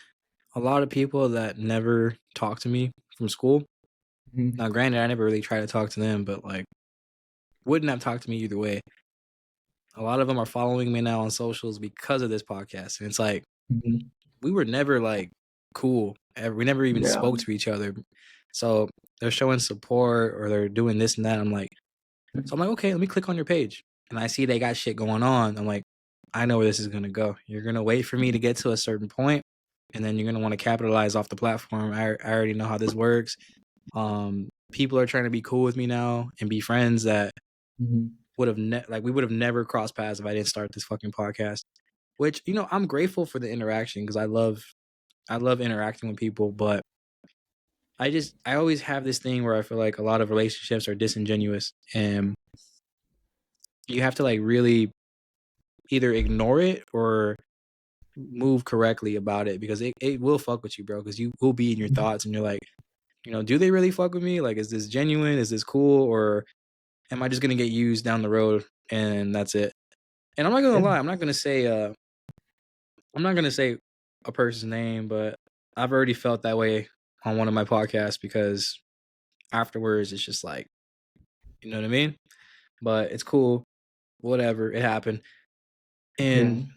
a lot of people that never talk to me from school. Mm-hmm. Now, granted, I never really tried to talk to them, but like, wouldn't have talked to me either way. A lot of them are following me now on socials because of this podcast, and it's like Mm-hmm. we were never like cool. We never even Yeah. spoke to each other. So they're showing support or they're doing this and that. So I'm like, okay, let me click on your page, and I see they got shit going on. I'm like, I know where this is gonna go. You're gonna wait for me to get to a certain point, and then you're gonna want to capitalize off the platform. I already know how this works. People are trying to be cool with me now and be friends that Mm-hmm. would have we would have never crossed paths if I didn't start this fucking podcast. Which I'm grateful for the interaction because I love interacting with people, but I always have this thing where I feel like a lot of relationships are disingenuous and you have to like really either ignore it or move correctly about it because it will fuck with you, bro, because you will be in your thoughts and you're like, do they really fuck with me? Like, is this genuine? Is this cool? Or am I just gonna get used down the road and that's it? And I'm not gonna Yeah. lie, I'm not gonna say a person's name, but I've already felt that way on one of my podcasts because afterwards it's just like, you know what I mean? But it's cool. Whatever. It happened. Yeah. And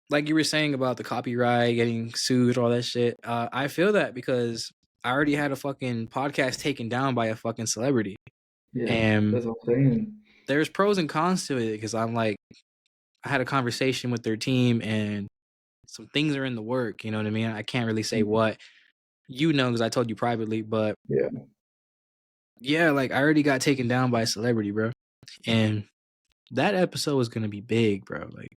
like you were saying about the copyright, getting sued, all that shit. I feel that because I already had a fucking podcast taken down by a fucking celebrity, Yeah, and that's what I'm saying. there's pros and cons to it because I'm like, I had a conversation with their team, and some things are in the work. You know what I mean? I can't really say what, you know, because I told you privately, but Yeah. yeah, like I already got taken down by a celebrity, bro, and that episode was gonna be big, bro. Like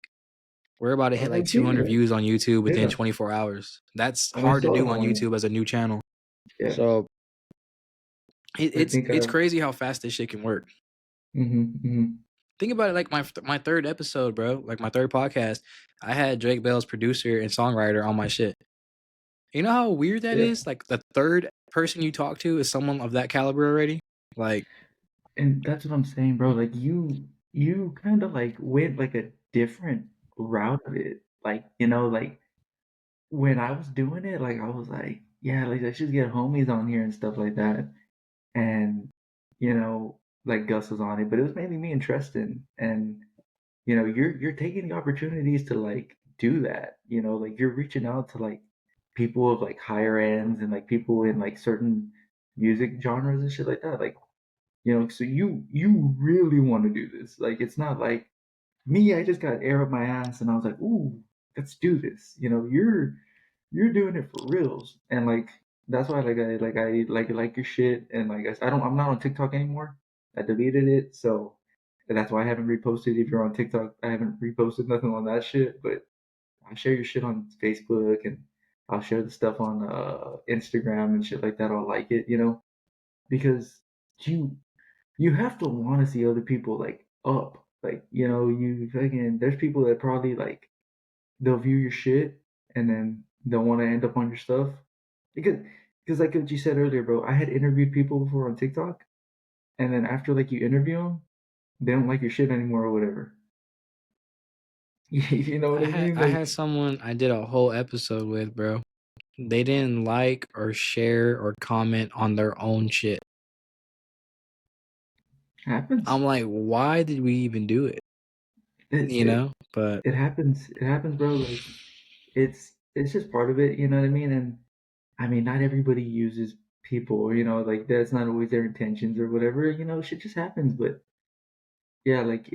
we're about to hit like I've seen 200 it. views on YouTube within Yeah, 24 hours. That's and I hard to saw do that on one. YouTube as a new channel. Yeah, So I think it's crazy how fast this shit can work. mm-hmm. Think about it, like my third episode, bro. Like my third podcast, I had Drake Bell's producer and songwriter on my shit. You know how weird that Yeah, is? Like the third person you talk to is someone of that caliber already. Like and that's what I'm saying, bro. Like you kind of like went like a different route of it. Like like when I was doing it, like I was like, yeah, like I should get homies on here and stuff like that. And like Gus was on it, but it was mainly me and Tristan. And you're taking the opportunities to like do that. Like you're reaching out to like people of like higher ends and like people in like certain music genres and shit like that. Like so you really want to do this. Like it's not like me. I just got air up my ass and I was like, ooh, let's do this. You're doing it for reals, and like that's why I like your shit, and like I'm not on TikTok anymore. I deleted it, so that's why I haven't reposted. If you're on TikTok, I haven't reposted nothing on that shit, but I'll share your shit on Facebook and I'll share the stuff on Instagram and shit like that. I'll like it, because you you have to want to see other people like up. Like you fucking there's people that probably like they'll view your shit and then they'll want to end up on your stuff because like what you said earlier, bro. I had interviewed people before on TikTok, and then after like you interview them, they don't like your shit anymore or whatever. You know what I mean? I Like had someone I did a whole episode with, bro. They didn't like or share or comment on their own shit. happens. I'm like, why did we even do it? It You it know? But it happens. It happens, bro. Like it's just part of it. You know what I mean? And I mean, not everybody uses people. Like that's not always their intentions or whatever. Shit just happens. But yeah, like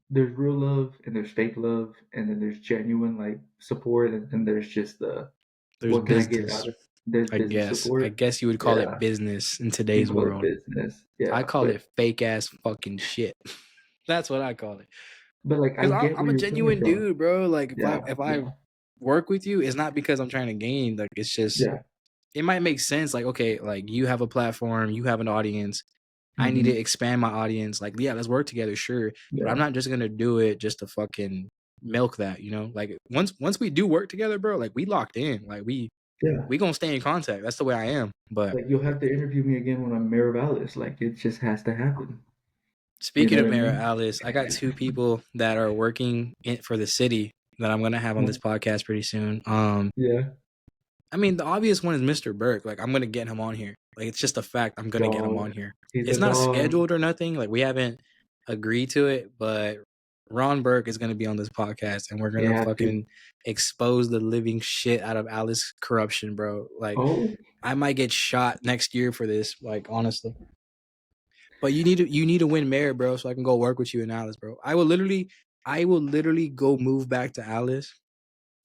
there's real love and there's fake love and then there's genuine like support and then there's just the there's what can I get out business, of there's I business guess. I support. guess you would call it Yeah, business in you today's call it world. business. I Yeah, call but it fake ass fucking shit. That's what I call it. like I Because get I'm where a you're coming genuine from. dude, bro. Like Yeah, if I yeah, work with you, it's not because I'm trying to gain. Like it's just yeah. it might make sense. Like okay, like you have a platform, you have an audience. I need to Hmm. expand my audience. Like yeah, let's work together, sure. But I'm Yeah, not just gonna do it just to fucking milk that. Like once we do work together, bro. Like we locked in. Like yeah. we gonna stay in contact. That's the way I am. But Like you'll have to interview me again when I'm Mayor of Alice. Like it just has to happen. You know speaking of what I Mara mean? Alice, I got two people that are working for the city that I'm gonna have on this podcast pretty soon. Yeah, I mean, the obvious one is Mr. Burke. Like, I'm gonna get him on here. Like, it's just a fact. I'm gonna get him dog. on here. He's It's a not dog. scheduled or nothing. Like, we haven't agreed to it, but Ron Burke is gonna be on this podcast, and we're You gonna have to. fucking expose the living shit out of Alice corruption, bro. Like, Oh, I might get shot next year for this. Like, honestly. But you need to win mayor, bro, so I can go work with you in Alice, bro. I will literally go move back to Alice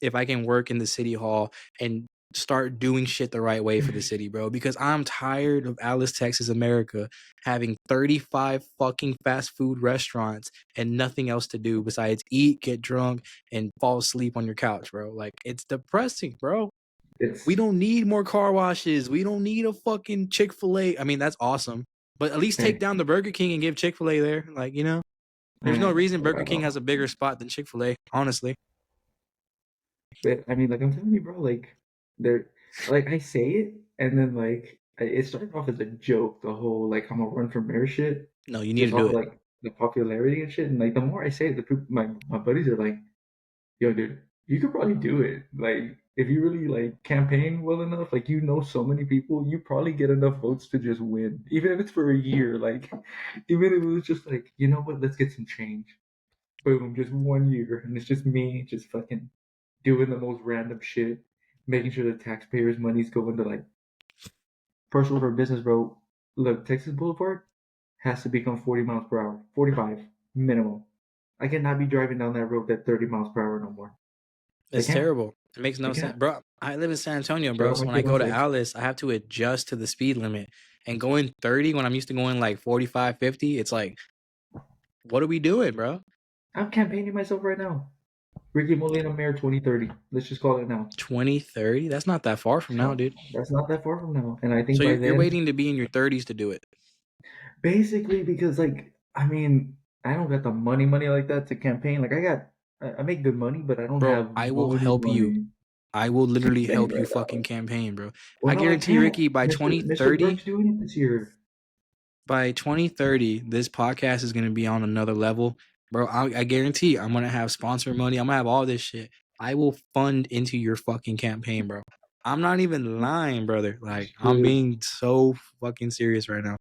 if I can work in the city hall and start doing shit the right way for the city, bro. Because I'm tired of Alice, Texas, America having 35 fucking fast food restaurants and nothing else to do besides eat, get drunk, and fall asleep on your couch, bro. Like, it's depressing, bro. We it's don't need more car washes. We don't need a fucking Chick-fil-A. I mean, that's awesome. But at least take hey, down the Burger King and give Chick-fil-A there. Like, there's no reason Burger King has well, a bigger spot than Chick-fil-A, honestly. but I mean, like I'm telling you, bro, like they're like I say it, and then like it started off as a joke, the whole like I'm gonna run for mayor shit, No, you need to just do off of it. like the popularity and shit. And like the more I say it, the people, my buddies are like, yo, dude, you could probably do it. Like if you really like campaign well enough, like so many people, you probably get enough votes to just win, even if it's for a year. Like even if it was just like, you know what, let's get some change. Boom, just 1 year, and it's just me, just fucking doing the most random shit, making sure the taxpayers' money's going to like first order of business, bro. Look, Texas Boulevard has to become 40 miles per hour, 45 minimum. I cannot be driving down that road at 30 miles per hour no more. I It's can't. terrible. It makes I no sense, can't. bro. I live in San Antonio, bro. Drop So my when I kid go off to at Alice, I have to adjust to the speed limit. And going 30 when I'm used to going like 45, 50, it's like, what are we doing, bro? I'm campaigning myself right now. Ricky Molina Mayor 2030. Let's just call it now. 2030? That's not that far from now, So dude. that's not that far from now. And I think So by you're then, waiting to be in your 30s to do it. basically, because like, I mean, I don't got the money like that to campaign. Like I make good money, but I don't Bro, have I will help you. money. I will literally Campaign help you right fucking now. campaign, bro. Well, I no, I guarantee, can't. Ricky, by Mr. 2030, Burke's doing it this year. by 2030, this podcast is going to be on another level. Bro, I guarantee I'm going to have sponsor money. I'm going to have all this shit. I will fund into your fucking campaign, bro. I'm not even lying, brother. Like, I'm Shit. being so fucking serious right now.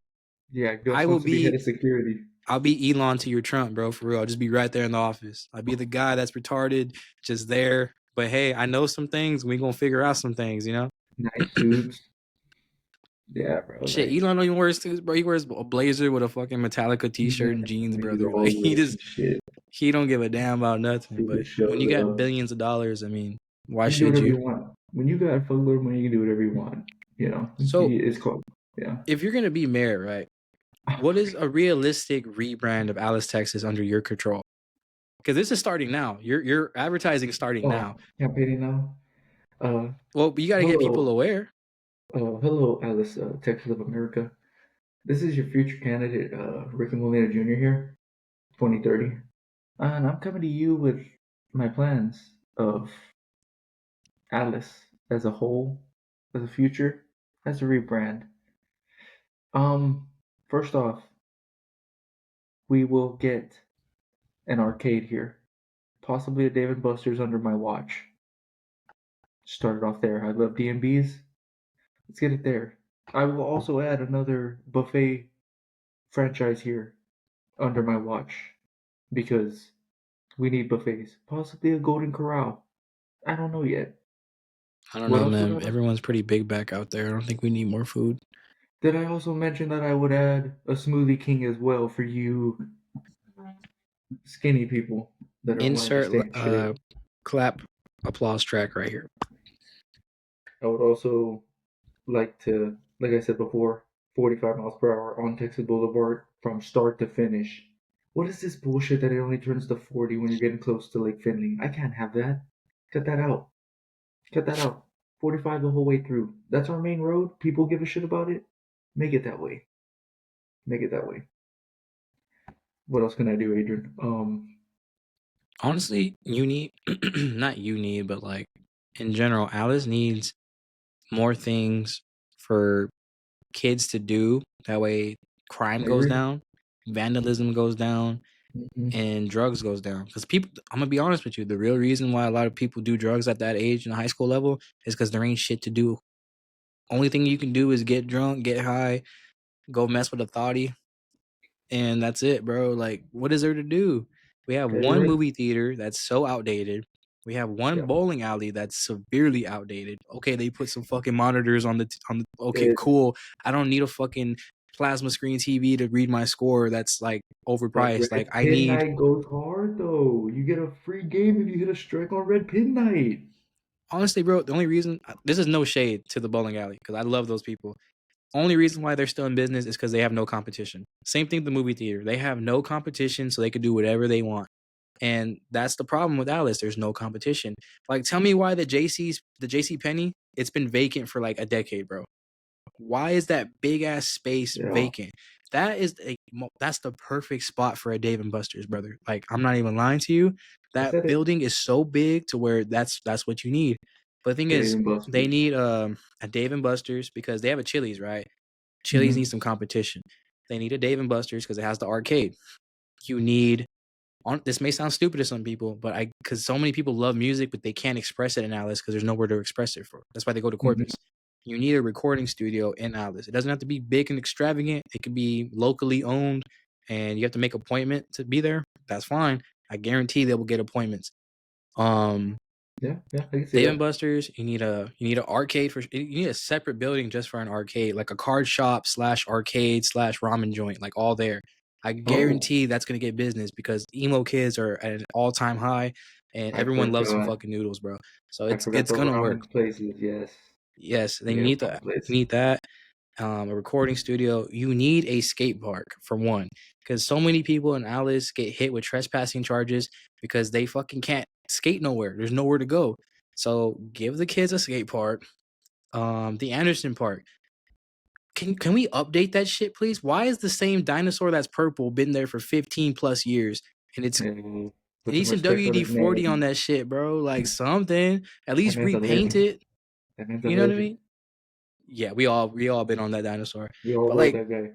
Yeah, I Gus will wants to be head be of security. I'll be Elon to your Trump, bro, for real. I'll just be right there in the office. I'll be the guy that's retarded, just there. But hey, I know some things. We gonna figure out some things, you know? Nice suits. Yeah, bro. Shit, Like, Elon don't even wear suits, bro. He wears a blazer with a fucking Metallica t-shirt and jeans, he's brother. Like always some shit. he don't give a damn about nothing. He But just when you shows got up. billions of dollars, I mean, why You can do should whatever you? you want. When you got fuckload of money, you can do whatever you want. You know, So it's called. Yeah. if you're gonna be mayor, right? What is a realistic rebrand of Alice, Texas under your control? Because this is starting now. Your advertising is starting Oh, now. campaigning now. Well, you got to get people Hello, aware. hello, Alice, Texas of America. This is your future candidate, Ricky Molina Jr. here, 2030, and I'm coming to you with my plans of Alice as a whole, as a future, as a rebrand. Um, First off, we will get an arcade here, possibly a Dave and Buster's under my watch. Started off there. I love D&Bs. Let's get it there. I will also add another buffet franchise here under my watch because we need buffets. Possibly a Golden Corral. I don't know yet. I don't What know, else would man. I? Everyone's pretty big back out there. I don't think we need more food. Did I also mention that I would add a Smoothie King as well for you skinny people that are wanting to Insert stay in shape? clap applause track right here. I would also like to, like I said before, 45 miles per hour on Texas Boulevard from start to finish. What is this bullshit that it only turns to 40 when you're getting close to Lake Finley? I can't have that. Cut that out. Cut that out. 45 the whole way through. That's our main road. People give a shit about it. Make it that way. Make it that way. What else can I do, Adrian? Honestly, you need, not you need, but like in general, Alice needs more things for kids to do. That way, crime I goes agree. down, vandalism goes down, Mm-hmm. and drugs goes down. Because people, I'm gonna be honest with you, the real reason why a lot of people do drugs at that age in the high school level is because there ain't shit to do. Only thing you can do is get drunk, get high, go mess with a thotty, and that's it, bro. Like, what is there to do? We have Yeah, you're one right. movie theater that's so outdated. We have one Yeah. bowling alley that's severely outdated. Okay, they put some fucking monitors on the. Okay, It, cool. I don't need a fucking plasma screen TV to read my score. That's like but overpriced. Like, Red I Pin need. Night goes hard though. You get a free game if you hit a strike on Red Pin Night. Honestly, bro, the only reason this is no shade to the bowling alley because I love those people. Only reason why they're still in business is because they have no competition. Same thing with the movie theater. They have no competition, so they can do whatever they want. And that's the problem with Alice. There's no competition. Like, tell me why the JC Penney, it's been vacant for like a decade, bro. Why is that big ass space Yeah. vacant? That's the perfect spot for a Dave and Buster's, brother. Like, I'm not even lying to you. I That said it. building is so big to where that's what you need. But the thing Dave is, and they Buster's. need a Dave and Buster's because they have a Chili's, right? Chili's Mm-hmm. needs some competition. They need a Dave and Buster's because it has the arcade. You need this may sound stupid to some people, but because so many people love music, but they can't express it in Alice because there's nowhere to express it for. That's why they go to Mm-hmm. Corpus. You need a recording studio in Alice. It doesn't have to be big and extravagant. It can be locally owned, and you have to make an appointment to be there. That's fine. I guarantee they will get appointments. Yeah, I can see Dave and that. Buster's, you need an arcade you need a separate building just for an arcade, like a card shop / arcade / ramen joint, like all there. I Oh, guarantee that's gonna get business because emo kids are at an all-time high, and I everyone loves some forgot. fucking noodles, bro. So I forgot it's the gonna work. ramen places. Yes. Yes, then Yeah, you ramen place. need that. A recording studio. You need a skate park for one, because so many people in Alice get hit with trespassing charges because they fucking can't skate nowhere. There's nowhere to go. So give the kids a skate park. The Anderson Park. Can we update that shit, please? Why is the same dinosaur that's purple been there for 15 plus years and it's And it put some needs some respect on his WD-40 on name. that shit, bro? Like something. At That least man's a repaint legend. it. That man's a You know what I legend. mean? Yeah, we all been on that dinosaur. We all But rode like that guy.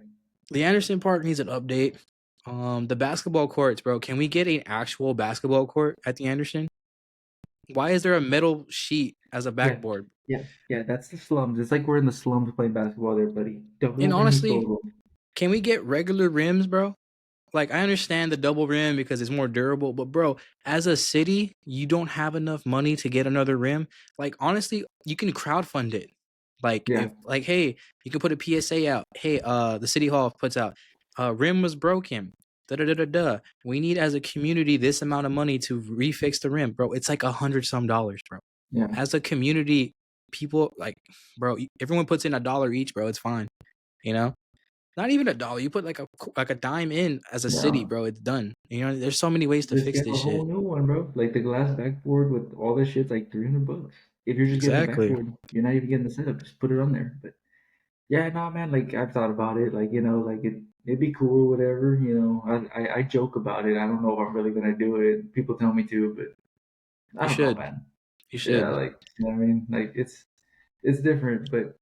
the Anderson Park needs an update. The basketball courts, bro. Can we get an actual basketball court at the Anderson? Why is there a metal sheet as a Yeah, backboard? yeah. That's the slums. It's like we're in the slums playing basketball there, buddy. And Double any honestly, photo. can we get regular rims, bro? Like I understand the double rim because it's more durable, but bro, as a city, you don't have enough money to get another rim. Like honestly, you can crowdfund it. Like Yeah, if like hey, you can put a PSA out. Hey, the city hall puts out rim was broken. Da da da da da. We need as a community this amount of money to refix the rim, bro. It's like $100 some, bro. yeah, As a community, people like, bro, everyone puts in $1 each, bro. It's fine, you know. Not even $1. You put like a dime in as a city, yeah. bro. It's done. You know, there's so many ways to Just fix get this a whole shit. new one, bro. Like the glass backboard with all this shit's like $300. If you're just getting the Exactly. backboard, you're not even getting the setup. Just put it on there. But yeah, no, man. Like I've thought about it. Like like it'd be cool or whatever. I joke about it. I don't know if I'm really gonna do it. People tell me to, but I You don't know, should. man. You Yeah, should. like you know what I mean. Like it's different, but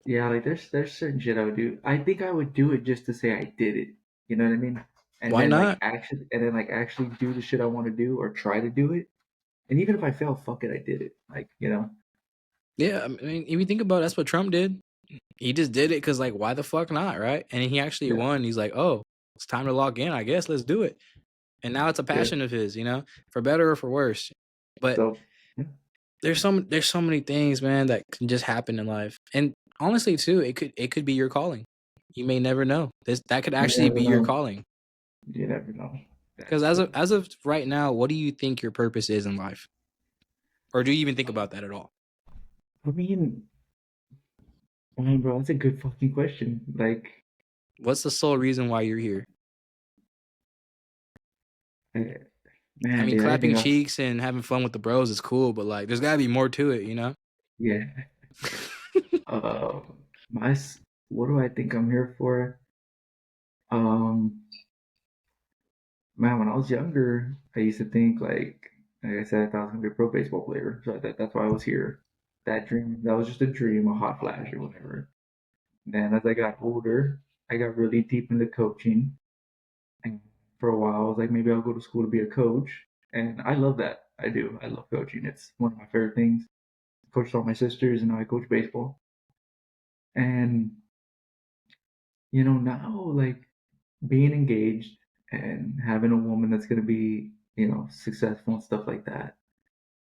yeah, like there's certain shit I would do. I think I would do it just to say I did it. You know what I mean? And Why then not? like actually do the shit I want to do or try to do it. And even if I fail, fuck it, I did it. Yeah, I mean, if you think about it, that's what Trump did. He just did it because, like, why the fuck not, right? And he actually Yeah, won. He's like, oh, it's time to log in. I guess let's do it. And now it's a yeah. passion of his, you know, for better or for worse. But So yeah, there's so many things, man, that can just happen in life. And honestly, too, it could be your calling. You may never know. That could you actually never be your know. calling. You never know. Because That's the as of right now, what do you think your purpose is in life, or do you even think about that at all? I mean, man, bro, that's a good fucking question. Like, What's the sole reason why you're here? uh, I man, mean, dude, I clapping think I cheeks and having fun with the bros is cool, but like, there's gotta be more to it, you know? yeah. My what do I think I'm here for? Um, Man, when I was younger, I used to think like I said, I thought I was gonna be a pro baseball player. So that's why I was here. That dream, that was just a dream, a hot flash or whatever. Then as I got older, I got really deep into coaching. And for a while, I was like, maybe I'll go to school to be a coach. And I love that. I do. I love coaching. It's one of my favorite things. I coached all my sisters, and now I coach baseball. And now like being engaged and having a woman that's gonna be, successful and stuff like that.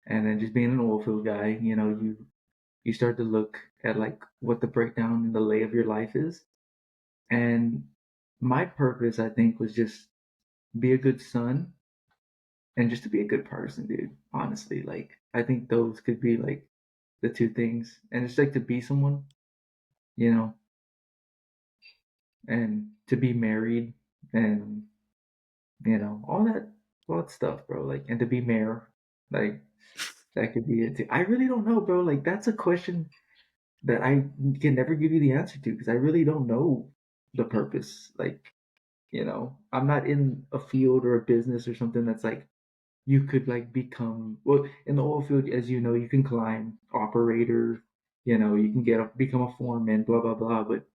And then just being an oil field guy, you start to look at like what the breakdown and the lay of your life is. And my purpose, I think, was just be a good son and just to be a good person, dude. Honestly, like I think those could be like the two things. And it's like to be someone, you know, and to be married and all that stuff, bro. Like and to be mayor, like that could be it too. I really don't know, bro. Like that's a question that I can never give you the answer to because I really don't know the purpose. Like, I'm not in a field or a business or something that's like you could like become well in the oil field, as you know, you can climb operator, you can become a foreman, blah blah blah. But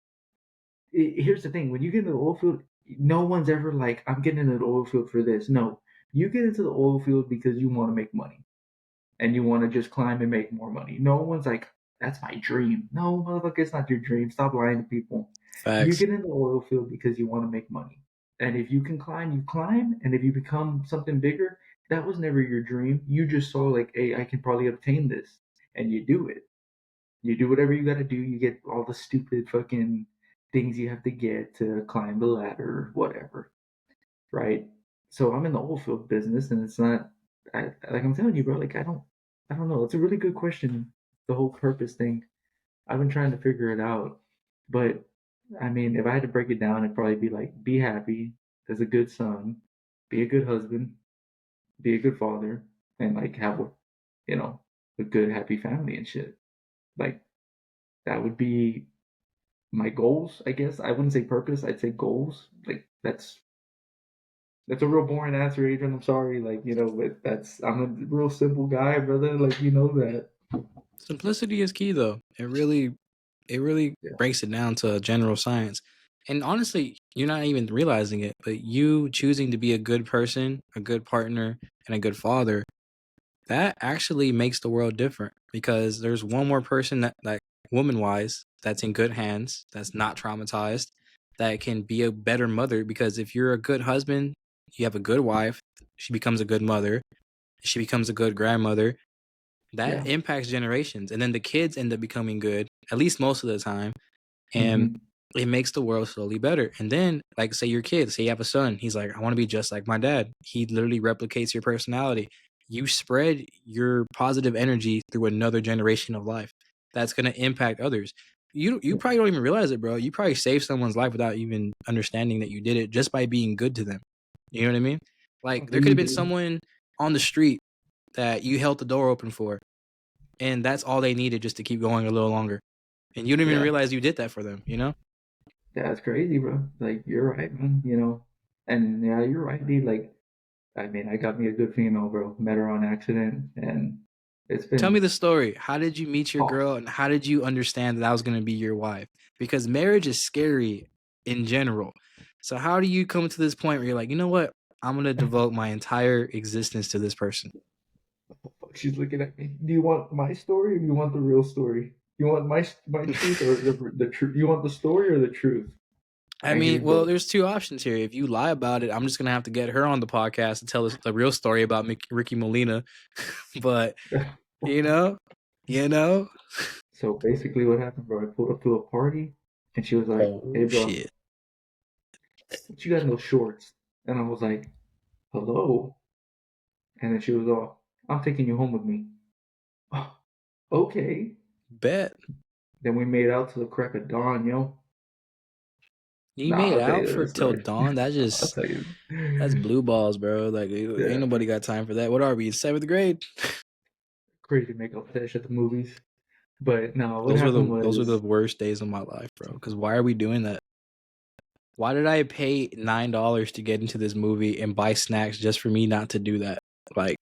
here's the thing: when you get into the oil field, no one's ever like, "I'm getting into the oil field for this." No, you get into the oil field because you want to make money and you want to just climb and make more money. No one's like, that's my dream. No, motherfucker, it's not your dream. Stop lying to people. You Facts. get in the oil field because you want to make money. And if you can climb, you climb. And if you become something bigger, that was never your dream. You just saw like, hey, I can probably obtain this, and you do it. You do whatever you gotta do. You get all the stupid fucking things you have to get to climb the ladder, whatever, right? So I'm in the oil field business, and it's not. Like I'm telling you, bro. Like I don't know. It's a really good question. The whole purpose thing. I've been trying to figure it out, but I mean, if I had to break it down, it'd probably be like, be happy as a good son, be a good husband, be a good father, and like have a, you know, a good happy family and shit. Like that would be my goals, I guess. I wouldn't say purpose, I'd say goals. Like that's a real boring answer, Adrian. I'm sorry, like, but that's I'm a real simple guy, brother. Like you know that. Simplicity is key, though. It really Yeah. breaks it down to general science. And honestly, you're not even realizing it, but you choosing to be a good person, a good partner, and a good father, that actually makes the world different, because there's one more person that woman wise, that's in good hands, that's not traumatized, that can be a better mother. Because if you're a good husband, you have a good wife, she becomes a good mother, she becomes a good grandmother, that Yeah. impacts generations, and then the kids end up becoming good, at least most of the time, and Hmm. it makes the world slowly better. And then, like, say your kid, say you have a son, he's like, I want to be just like my dad. He literally replicates your personality. You spread your positive energy through another generation of life. That's going to impact others. You probably don't even realize it, bro. You probably saved someone's life without even understanding that you did it, just by being good to them. You know what I mean? Like, there could have been Really. someone on the street that you held the door open for, and that's all they needed just to keep going a little longer. And you didn't even Yeah. realize you did that for them, you know? That's crazy, bro. Like you're right, man. And yeah, you're right, dude. Like, I mean, I got me a good female, bro. Met her on accident, and it's Tell me been the story. How did you meet your tough. girl, and how did you understand that I was going to be your wife? Because marriage is scary in general. So how do you come to this point where you're like, you know what? I'm going to devote my entire existence to this person. She's looking at me. Do you want my story or do you want the real story? You want my truth or the truth? You want the story or the truth? I I mean, need well, both. there's two options here. If you lie about it, I'm just going to have to get her on the podcast to tell us the real story about Ricky Molina. But, you know, you know. So basically, what happened, bro? I pulled up to a party, and she was like, "Hey, Oh, bro, shit. what you got in those shorts?" And I was like, "Hello." And then she was all, "I'm taking you home with me." Oh, okay. Bet. Then we made out till the crack of dawn, yo. You Nah, made I'll tell out you for the till story. dawn? I'll tell you. That's blue balls, bro. Like, ain't Yeah, nobody got time for that. What are we, in 7th grade? crazy makeup fetish at the movies. But no, what Those were happened the was worst days of my life, bro. Because why are we doing that? Why did I pay $9 to get into this movie and buy snacks just for me not to do that? Like,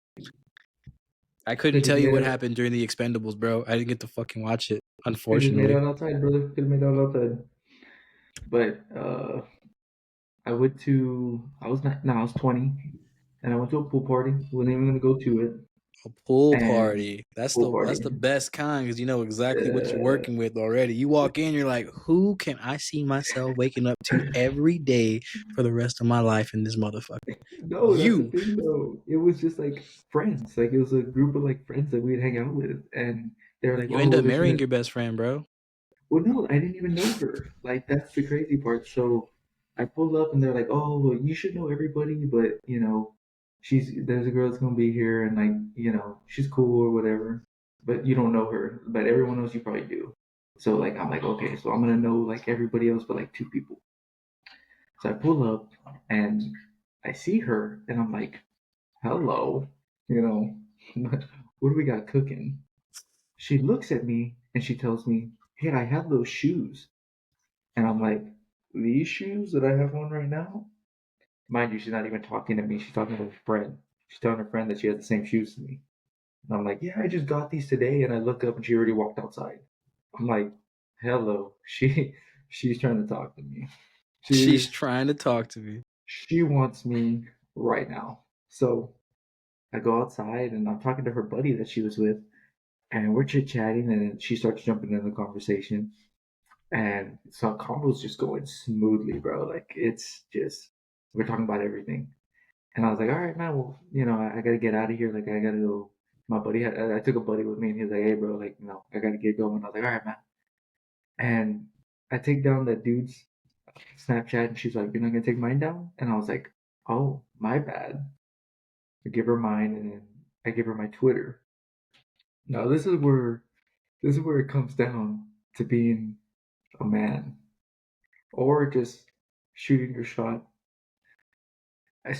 I couldn't could have tell you made what it. happened during the Expendables, bro. I didn't get to fucking watch it, Could have made unfortunately. out outside, brother. Could have made out outside. But I went to. I was not. No, I was 20, and I went to a pool party. Wasn't even gonna go to it. A pool And party. That's pool that's party. the best kind, because you know exactly what you're Uh, working with already. You walk in, you're like, who can I see myself waking up to every day for the rest of my life in this motherfucker? no, that's the You. thing though. It was just like friends. Like it was a group of like friends that we'd hang out with, and they were like, You "Oh, end well, up there's marrying gonna." your best friend, bro. Well, no, I didn't even know her. Like that's the crazy part. So I pulled up, and they're like, "Oh, well, you should know everybody, but there's a girl that's gonna be here, and like, she's cool or whatever, but you don't know her. But everyone else you probably do." So like, I'm like, okay, so I'm gonna know like everybody else, but like two people. So I pull up, and I see her, and I'm like, "Hello, you know, what do we got cooking?" She looks at me and she tells me, "Hey, I have those shoes." And I'm like, "These shoes that I have on right now?" Mind you, she's not even talking to me. She's talking to her friend. She's telling her friend that she has the same shoes as me. And I'm like, "Yeah, I just got these today." And I look up and she already walked outside. I'm like, "Hello." She's trying to talk to me. She's She trying to talk to me. she wants me right now. So I go outside and I'm talking to her buddy that she was with, and we're chit chatting, and then she starts jumping in the conversation. And so combo's just going smoothly, bro. Like it's just We're talking about everything. And I was like, all right, man, well, I gotta get out of here. Like, I gotta go. My buddy I took a buddy with me, and he was like, hey, bro, like, I gotta get going. I was like, all right, man. And I take down that dude's Snapchat, and she's like, you're not gonna take mine down? And I was like, oh, my bad. I give her mine, and then I give her my Twitter. Now, this is where it comes down to being a man, or just shooting your shot.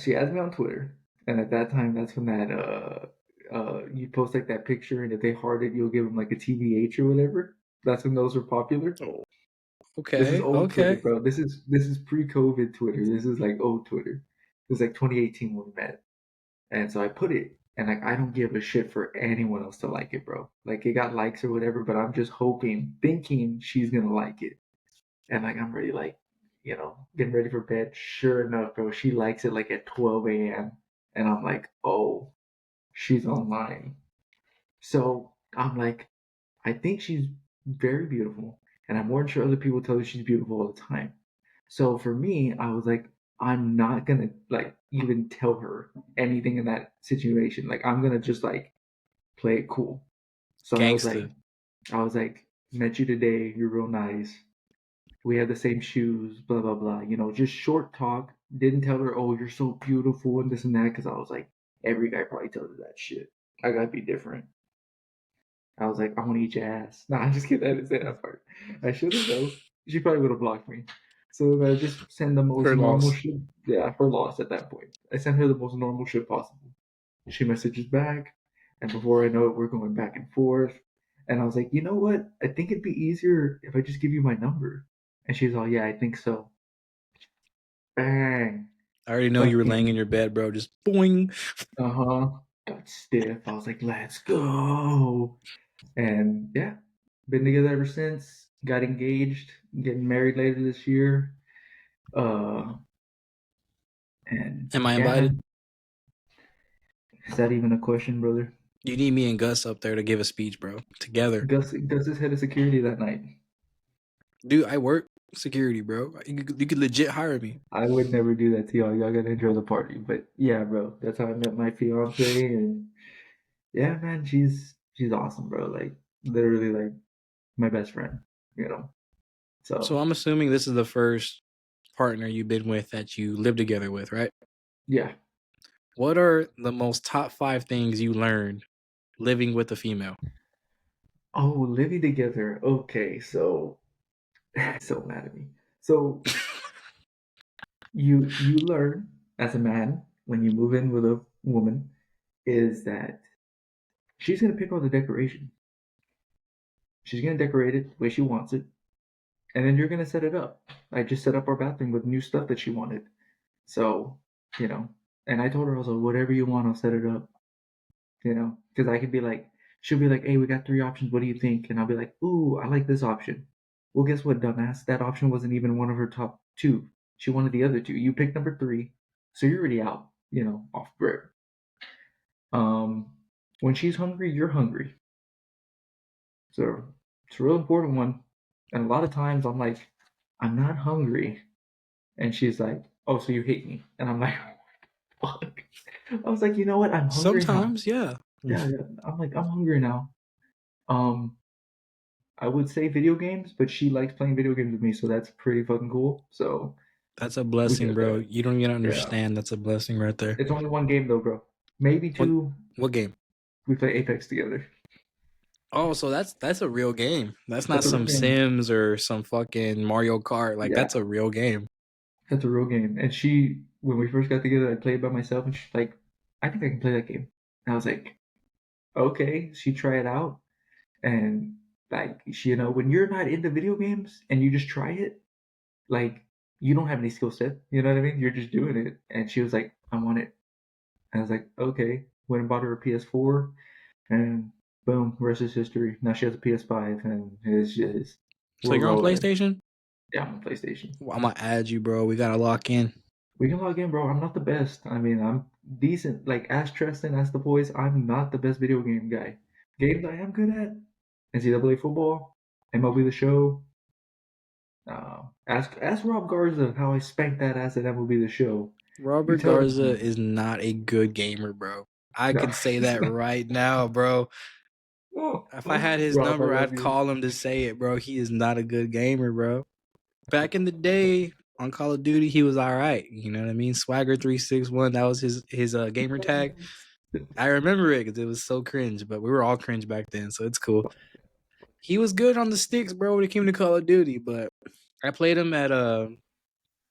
She adds me on Twitter, and at that time, that's when that you post like that picture, and if they heart it, you'll give them like a TBH or whatever. That's when those were popular. Oh, This is okay, old Twitter, okay. bro. This is pre-COVID Twitter. This is like old Twitter. It was like 2018 when we met, and so I put it, and like I don't give a shit for anyone else to like it, bro. Like it got likes or whatever, but I'm just hoping, thinking she's gonna like it. And like I'm ready, like, getting ready for bed. Sure enough, bro, she likes it like at 12 a.m. And I'm like, oh, she's online. So I'm like, I think she's very beautiful. And I'm more than sure other people tell her she's beautiful all the time. So for me, I was like, I'm not gonna like even tell her anything in that situation. Like I'm gonna just like play it cool. So Gangster. I was like, met you today, you're real nice. We had the same shoes, blah blah blah. Just short talk. Didn't tell her, oh, you're so beautiful and this and that, because I was like, every guy probably tells her that shit. I gotta be different. I was like, I want to eat your ass. Nah, I'm just kidding. I didn't say that part. I should have though. She probably would have blocked me. So I just send the most Her normal loss. shit. Yeah, her loss at that point. I sent her the most normal shit possible. She messages back, and before I know it, we're going back and forth. And I was like, you know what? I think it'd be easier if I just give you my number. And she's all, yeah, I think so. Bang. I already know you were laying in Fucking, your bed, bro. Just boing. got stiff. I was like, let's go. And yeah, been together ever since. Got engaged, getting married later this year. Uh, and Am I yeah, invited? man, is that even a question, brother? You need me and Gus up there to give a speech, bro. Together. Gus is head of security that night. Dude, I work security, bro. You could legit hire me. I would never do that to y'all. Y'all gotta enjoy the party. But yeah, bro, that's how I met my fiance, and yeah, man, she's awesome, bro. Like literally, like my best friend. You know. So So I'm assuming this is the first partner you've been with that you live together with, right? yeah. What are the most top 5 things you learned living with a female? Oh, living together. Okay, so so mad at me. So you learn as a man when you move in with a woman is that she's gonna pick out the decoration. She's gonna decorate it the way she wants it, and then you're gonna set it up. I just set up our bathroom with new stuff that she wanted. So, you know, and I told her, I was like, whatever you want, I'll set it up. Because I could be like, she'll be like, hey, we got 3 options. What do you think? And I'll be like, ooh, I like this option. Well, guess what, dumbass? That option wasn't even one of her top two. She wanted the other two. You picked number three, so you're already out. Off rip. Um, when she's hungry, you're hungry. So it's a real important one. And a lot of times I'm like, I'm not hungry, and she's like, oh, so you hate me? And I'm like, fuck. I was like, you know what? I'm hungry now. Sometimes, yeah. Yeah, yeah. I'm like, I'm hungry now. Um, I would say video games, but she likes playing video games with me, so that's pretty fucking cool. So That's a we blessing, got bro. that. You don't even Yeah. understand. That's a blessing right there. It's only one game though, bro. Maybe What two. what game? We play Apex together. Oh, so that's a real game. That's not That's a real some game. Sims or some fucking Mario Kart. Like Yeah, that's a real game. that's a real game. And when we first got together, I played by myself, and she's like, I think I can play that game. And I was like, okay. She tried it out, and like, when you're not into video games and you just try it, like, you don't have any skill set. You know what I mean? You're just doing it. And she was like, I want it. And I was like, okay. Went and bought her a PS4, and boom, rest is history. Now she has a PS5, and it's just, So we're you're on rolling. PlayStation? Yeah, I'm on PlayStation. Well, I'm gonna add you, bro. We gotta lock in. We can log in, bro. I'm not the best. I mean, I'm decent. Like, ask Tristan, ask the boys. I'm not the best video game guy. Games I am good at: NCAA football, MLB The Show. Ask Rob Garza how I spanked that ass at MLB The Show. Robert telling Garza me. is not a good gamer, bro. I No, can say he's that not. right now, bro. Oh, If I had oh, his Rob, I number, love I'd you. call him to say it, bro. He is not a good gamer, bro. Back in the day on Call of Duty, he was all right. You know what I mean? Swagger361, that was his gamer tag. I remember it because it was so cringe, but we were all cringe back then, so it's cool. He was good on the sticks, bro, when it came to Call of Duty, but I played him at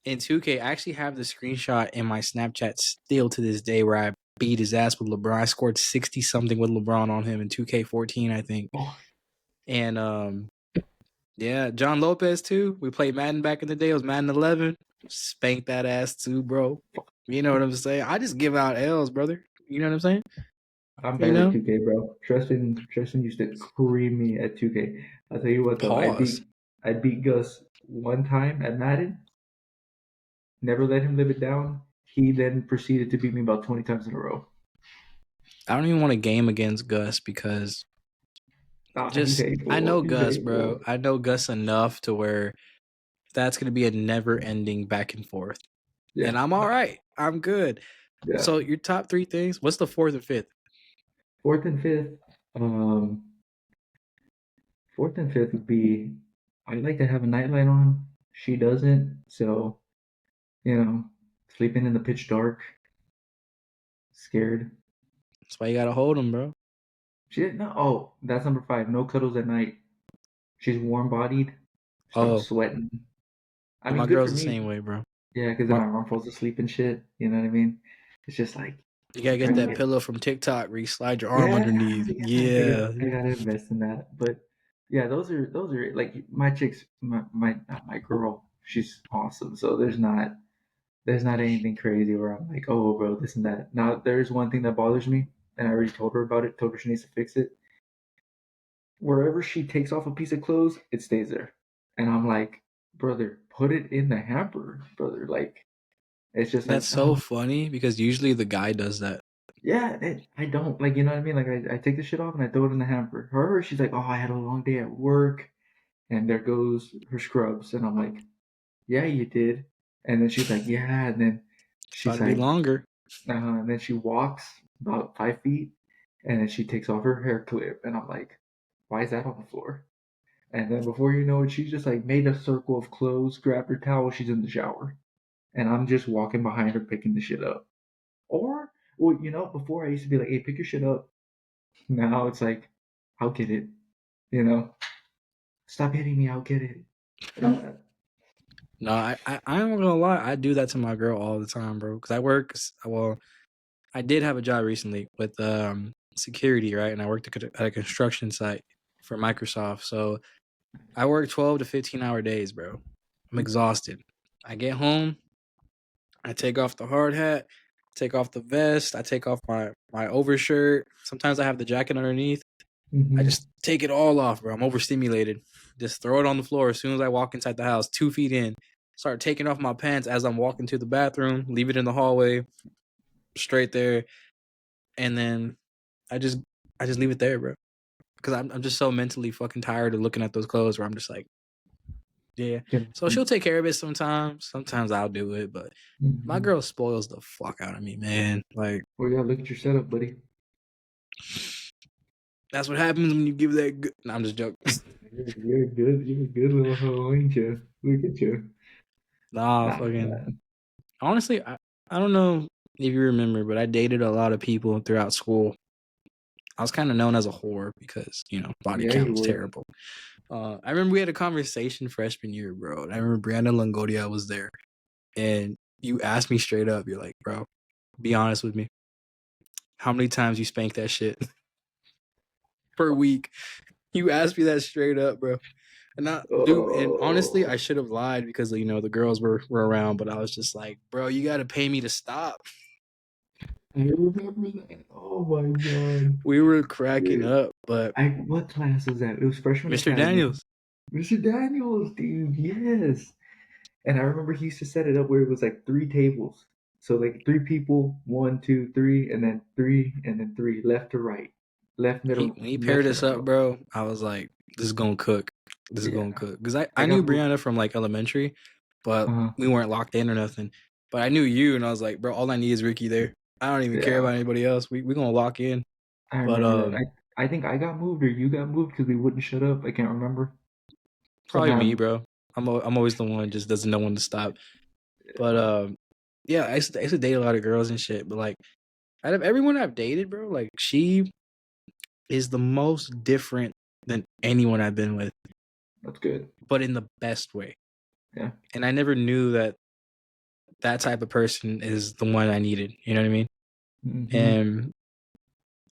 in 2K. I actually have the screenshot in my Snapchat still to this day where I beat his ass with LeBron. I scored 60 something with LeBron on him in 2K14, I think. Oh, And yeah, John Lopez too. We played Madden back in the day. It was Madden 11. Spanked that ass too, bro. You know what I'm saying? I just give out L's, brother. You know what I'm saying? I'm You bad at know? 2K, bro. Tristan used to cream me at 2K. I'll tell you what though, Pause. I beat Gus one time at Madden. Never let him live it down. He then proceeded to beat me about 20 times in a row. I don't even want to game against Gus because Ah, he's just I hateful. know He's Gus, bro. hateful. I know Gus enough to where that's gonna be a never ending back and forth. Yeah, And I'm all right. I'm good. yeah. So your top three things, what's the fourth and fifth? Fourth and fifth. Um, fourth and fifth would be I like to have a nightlight on. She doesn't, so sleeping in the pitch dark, scared. That's why you gotta hold him, bro. She didn't know. Oh, that's number five. No cuddles at night. She's warm bodied. Start Oh, sweating. I my mean, good for girl's the me. same way, bro. Yeah, because then My, my arm falls asleep and shit. You know what I mean? It's just like you gotta I'm get trying to that get. pillow from TikTok where you slide your arm Yeah, underneath. Yeah. I gotta invest in that. But yeah, those are like my chicks. My not my girl. She's awesome. So there's not anything crazy where I'm like, oh, bro, this and that. Now there's one thing that bothers me, and I already told her about it. Told her she needs to fix it. Wherever she takes off a piece of clothes, it stays there. And I'm like, brother, put it in the hamper, brother. Like, it's just That's like, so oh, funny because usually the guy does that. yeah, I don't. Like, you know what I mean? Like, I take the shit off and I throw it in the hamper. Her, she's like, oh, I had a long day at work. And there goes her scrubs. And I'm like, yeah, you did. And then she's like, yeah. And then About she's to be like, longer. and then she walks about 5 feet. And then she takes off her hair clip. And I'm like, why is that on the floor? And then before you know it, she's just like made a circle of clothes, grabbed her towel, she's in the shower. And I'm just walking behind her picking the shit up. Or, well, before I used to be like, hey, pick your shit up. Now it's like, I'll get it. You know, stop hitting me, I'll get it. No, I'm not gonna lie. I do that to my girl all the time, bro. Because I work. Well, I did have a job recently with security, right? And I worked at a construction site for Microsoft. So I work 12 to 15-hour days, bro. I'm exhausted. I get home. I take off the hard hat. Take off the vest. I take off my overshirt. Sometimes I have the jacket underneath. I Mm-hmm. just take it all off, bro. I'm overstimulated. Just throw it on the floor as soon as I walk inside the house, 2 feet in. Start taking off my pants as I'm walking to the bathroom. Leave it in the hallway, straight there, and then I just leave it there, bro. Because I'm just so mentally fucking tired of looking at those clothes. Where I'm just like, yeah. So she'll take care of it sometimes. Sometimes I'll do it, but my Mm-hmm. girl spoils the fuck out of me, man. Like Well, yeah, look at your setup, buddy. that's what happens when you give that. Good... No, I'm just joking. You're a good little hoe, ain't you? Look at you. Nah, Nah, fucking. man. Honestly, I don't know if you remember, but I dated a lot of people throughout school. I was kind of known as a whore because, body Yeah, count you was were. terrible. I remember we had a conversation freshman year, bro. And I remember Brianna Longoria was there. And you asked me straight up, you're like, bro, be honest with me. How many times you spank that shit per week? You asked me that straight up, bro. And and honestly, I Oh, should have lied because, the girls were around, but I was just like, bro, you got to pay me to stop. I remember that. Oh my god. We were cracking Dude. up, but What class was that? It was freshman Mr. academy. Daniels, Mr. Daniels, dude, yes. And I remember he used to set it up where it was like three tables. So like three people, one, two, three, and then three, and then three, left to right. Left, middle, when he paired left, us up, middle. bro, I was like, this is gonna cook. This is Yeah. gonna cook. Because I I knew got booked. Brianna from like elementary, but Uh, we weren't locked in or nothing. But I knew you, and I was like, bro, all I need is Ricky there. I don't even care Yeah, about anybody else. We gonna lock in. I But remember that. I think I got moved or you got moved because we wouldn't shut up. I can't remember. probably me, Somehow, bro. I'm always the one just doesn't know when to stop. But yeah, I used to date a lot of girls and shit. But like, out of everyone I've dated, bro, like she is the most different than anyone I've been with, that's good. but in the best way. Yeah. And I never knew that type of person is the one I needed. You know what I mean? Mm-hmm. And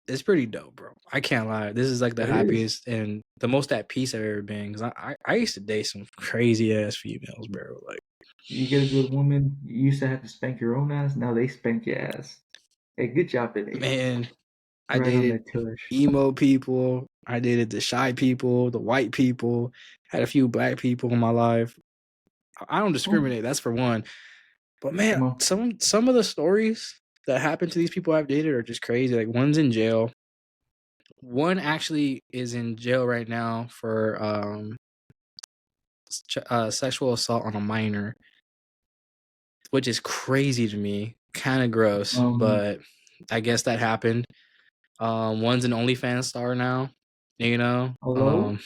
it's pretty dope, bro. I can't lie. This is like the It is. happiest and the most at peace I've ever been. Because I used to date some crazy ass females, bro. Like, You get a good woman. You used to have to spank your own ass. Now they spank your ass. Hey, good job today. man, I Right on dated that tush. emo people. I dated the shy people, the white people. Had a few black people in my life. I don't Oh, discriminate. That's for one. But man, come on. some of the stories that happen to these people I've dated are just crazy. Like one's in jail. One actually is in jail right now for sexual assault on a minor, which is crazy to me. Kind of gross, but I guess that happened. One's an OnlyFans star now. You know, Hello?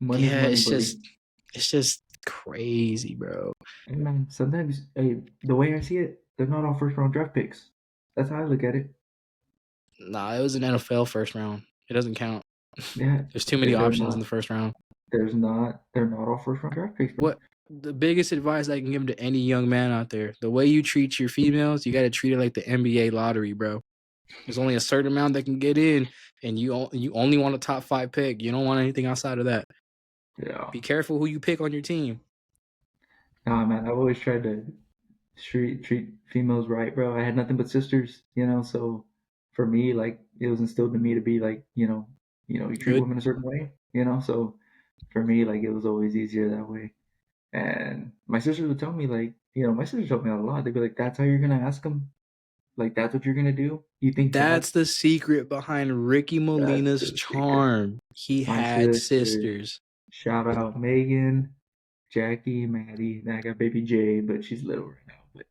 Money's yeah, money, buddy. it's just crazy, bro. Hey, man, sometimes, hey, the way I see it, they're not all first round draft picks. That's how I look at it. Nah, it was an NFL first round. It doesn't count. Yeah, There's too many they're options in not. the first round. They're not all first round draft picks, bro. What the biggest advice I can give to any young man out there: the way you treat your females, you got to treat it like the NBA lottery, bro. There's only a certain amount that can get in, and you only want a top 5 pick. You don't want anything outside of that. Yeah. Be careful who you pick on your team. Nah, man, I've always tried to treat females right, bro. I had nothing but sisters, so for me, like, it was instilled in me to be like, you treat Good. women a certain way, so for me, like, it was always easier that way. And my sisters would tell me, like, my sisters told me a lot. They'd be like, that's how you're gonna ask them? Like, that's what you're gonna do? You think That's the secret behind Ricky that's Molina's the secret? charm. He My had sisters, sisters. shout out Megan, Jackie, Maddie. Then I got baby Jay, but she's little right now. But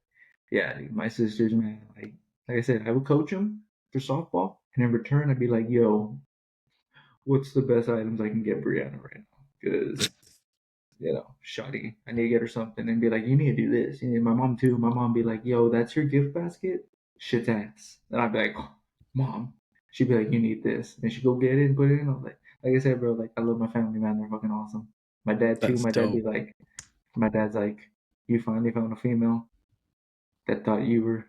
yeah, dude, my sisters, man, like I said, I would coach them for softball, and in return, I'd be like, yo, what's the best items I can get Brianna right now? Because shoddy. I need to get her something and be like, you need to do this. My mom too. My mom be like, yo, that's your gift basket? Shit's ass. And I'd be like, oh, mom. She'd be like, you need this. And she'd go get it and put it in. I was like I said, bro, like, I love my family, man. They're fucking awesome. My dad too. That's dope. My dad's like, you finally found a female that thought you were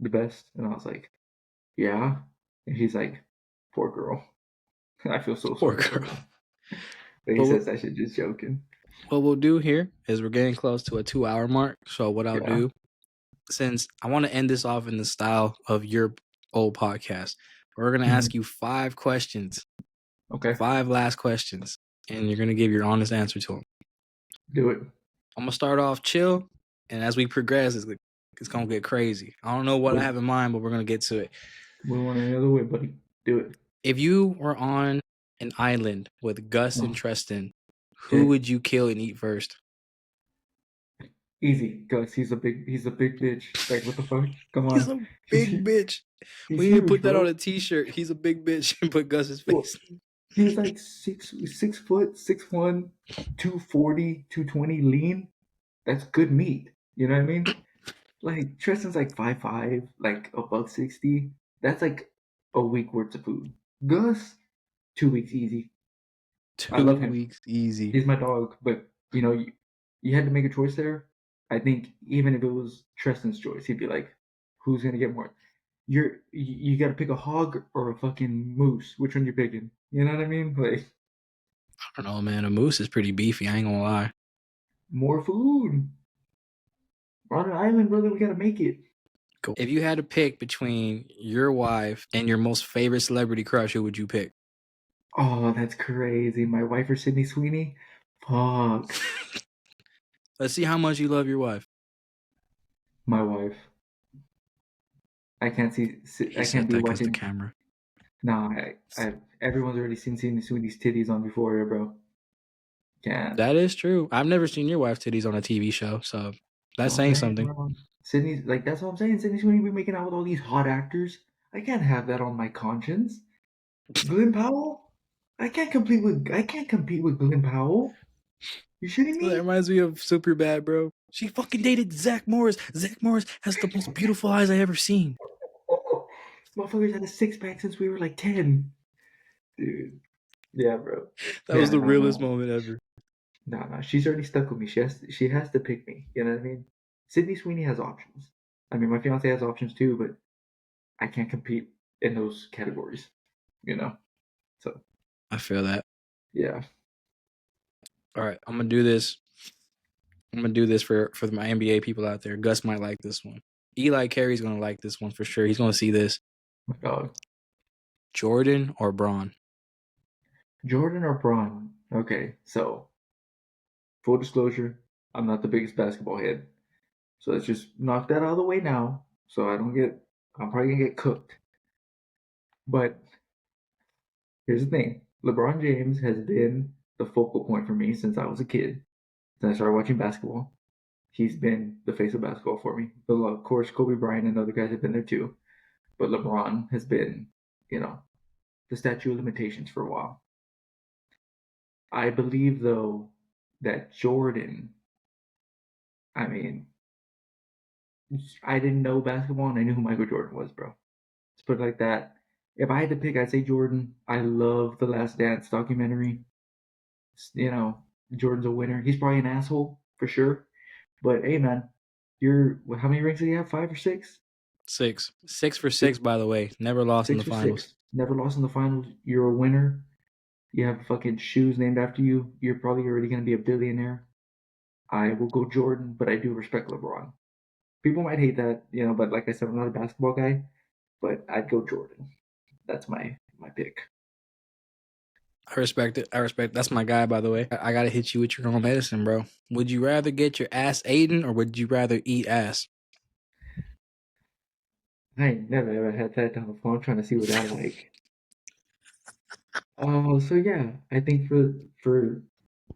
the best. And I was like, yeah. And he's like, poor girl. I feel so Poor sorry for girl. her. But he But says that shit just joking. what we'll do here is we're getting close to a 2-hour mark. So what I'll Yeah. do, since I want to end this off in the style of your old podcast, we're going to ask you 5 questions. Okay. 5 last questions. And you're going to give your honest answer to them. Do it. I'm going to start off chill. And as we progress, it's going to get crazy. I don't know what I have in mind, but we're going to get to it. We want any other way, buddy. Do it. If you were on an island with Gus and Oh, Tristan, who shit. would you kill and eat first? Easy, Gus. He's a big bitch. Like, what the fuck? Come He's on. a big bitch. He's We need to huge, put that bro. on a t-shirt. He's a big bitch and put Gus's Well, face. he's like 6', 6'1", 240, 220 lean. That's good meat. You know what I mean? Like, Tristan's like 5'5", like a $160. That's like a week worth of food. Gus, 2 weeks easy. I 2 love him. weeks easy. He's my dog, but you had to make a choice there. I think even if it was Tristan's choice, he'd be like, "Who's gonna get more? You got to pick a hog or a fucking moose. Which one you picking? You know what I mean? Like, I don't know, man. A moose is pretty beefy. I ain't gonna lie. more food. We're on an island, brother. We gotta make it. Cool. If you had to pick between your wife and your most favorite celebrity crush, who would you pick? Oh, that's crazy. My wife or Sydney Sweeney? Fuck. Let's see how much you love your wife. My wife. I can't see. I can't be because the watching. camera. Nah, everyone's already seen Sydney Sweeney's titties on Euphoria, bro. Can't. That is true. I've never seen your wife's titties on a TV show, so That's Know what saying I'm saying, something. bro? Sydney's like that's what I'm saying. Sydney's going to be making out with all these hot actors. I can't have that on my conscience. Glenn Powell? I can't compete with Glenn Powell. You shitting That me? reminds me of Superbad, bro. She fucking dated Zach Morris. Zach Morris has the most beautiful eyes I ever seen. Motherfuckers had a six pack since we were like 10. Dude. Yeah, bro. That was Yeah, the no, realest no. moment ever. No. She's already stuck with me. She has to pick me. You know what I mean? Sydney Sweeney has options. I mean, my fiance has options too, but I can't compete in those categories. You know? So, I feel that. yeah. All right, I'm gonna do this. I'm gonna do this for my NBA people out there. Gus might like this one. Eli Carey's gonna like this one for sure. He's gonna see this. My dog. Jordan or Braun? Jordan or Braun? Okay, so full disclosure, I'm not the biggest basketball head. So let's just knock that out of the way now. So I'm probably gonna get cooked. But here's the thing: LeBron James has been the focal point for me since I was a kid. Since I started watching basketball, he's been the face of basketball for me. But of course, Kobe Bryant and other guys have been there too. But LeBron has been, the statute of limitations for a while. I believe though that Jordan, I mean, I didn't know basketball and I knew who Michael Jordan was, bro. Let's put it like that. If I had to pick, I'd say Jordan. I love the Last Dance documentary. Jordan's a winner. He's probably an asshole for sure. But hey, man, how many rings did he have? 5 or 6? 6. 6 for 6, by the way. Never lost in Six the for finals. 6. Never lost in the finals. You're a winner. You have fucking shoes named after you. You're probably already gonna be a billionaire. I will go Jordan, but I do respect LeBron. People might hate that, but like I said, I'm not a basketball guy, but I'd go Jordan. That's my pick. I respect it. That's my guy, by the way. I gotta hit you with your own medicine, bro. Would you rather get your ass eaten or would you rather eat ass? I ain't never ever had that on the phone trying to see what I like. So yeah, I think for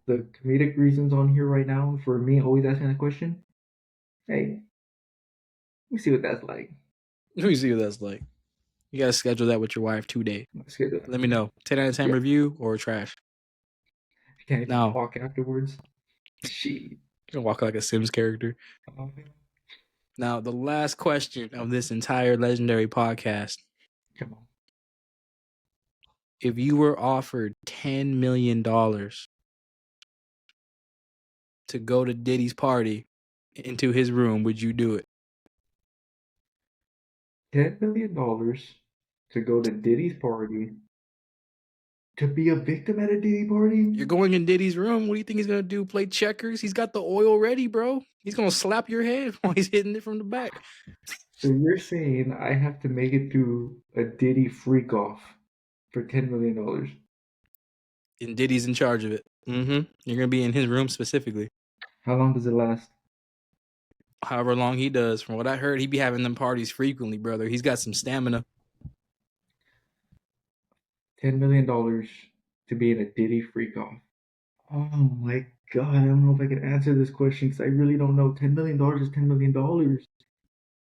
the comedic reasons on here right now, for me always asking that question, hey, let me see what that's like. Let me see what that's like. You gotta schedule that with your wife today. Let's get that. Let me know. 10 out of 10 Yeah, review or trash. you can't even Now, talk afterwards. Shit. you can walk like a Sims character. Oh, Now, the last question of this entire legendary podcast. come on. If you were offered $10 million to go to Diddy's party into his room, would you do it? $10 million to go to Diddy's party, to be a victim at a Diddy party? You're going in Diddy's room. What do you think he's gonna do? Play checkers? He's got the oil ready, bro. He's gonna slap your head while he's hitting it from the back. So you're saying I have to make it through a Diddy freak off for $10 million? And Diddy's in charge of it. You're gonna be in his room specifically. How long does it last? However long he does. From what I heard, he be having them parties frequently, brother. He's got some stamina. $10 million to be in a Diddy freak off. Oh my god, I don't know if I can answer this question because I really don't know. $10 million is $10 million.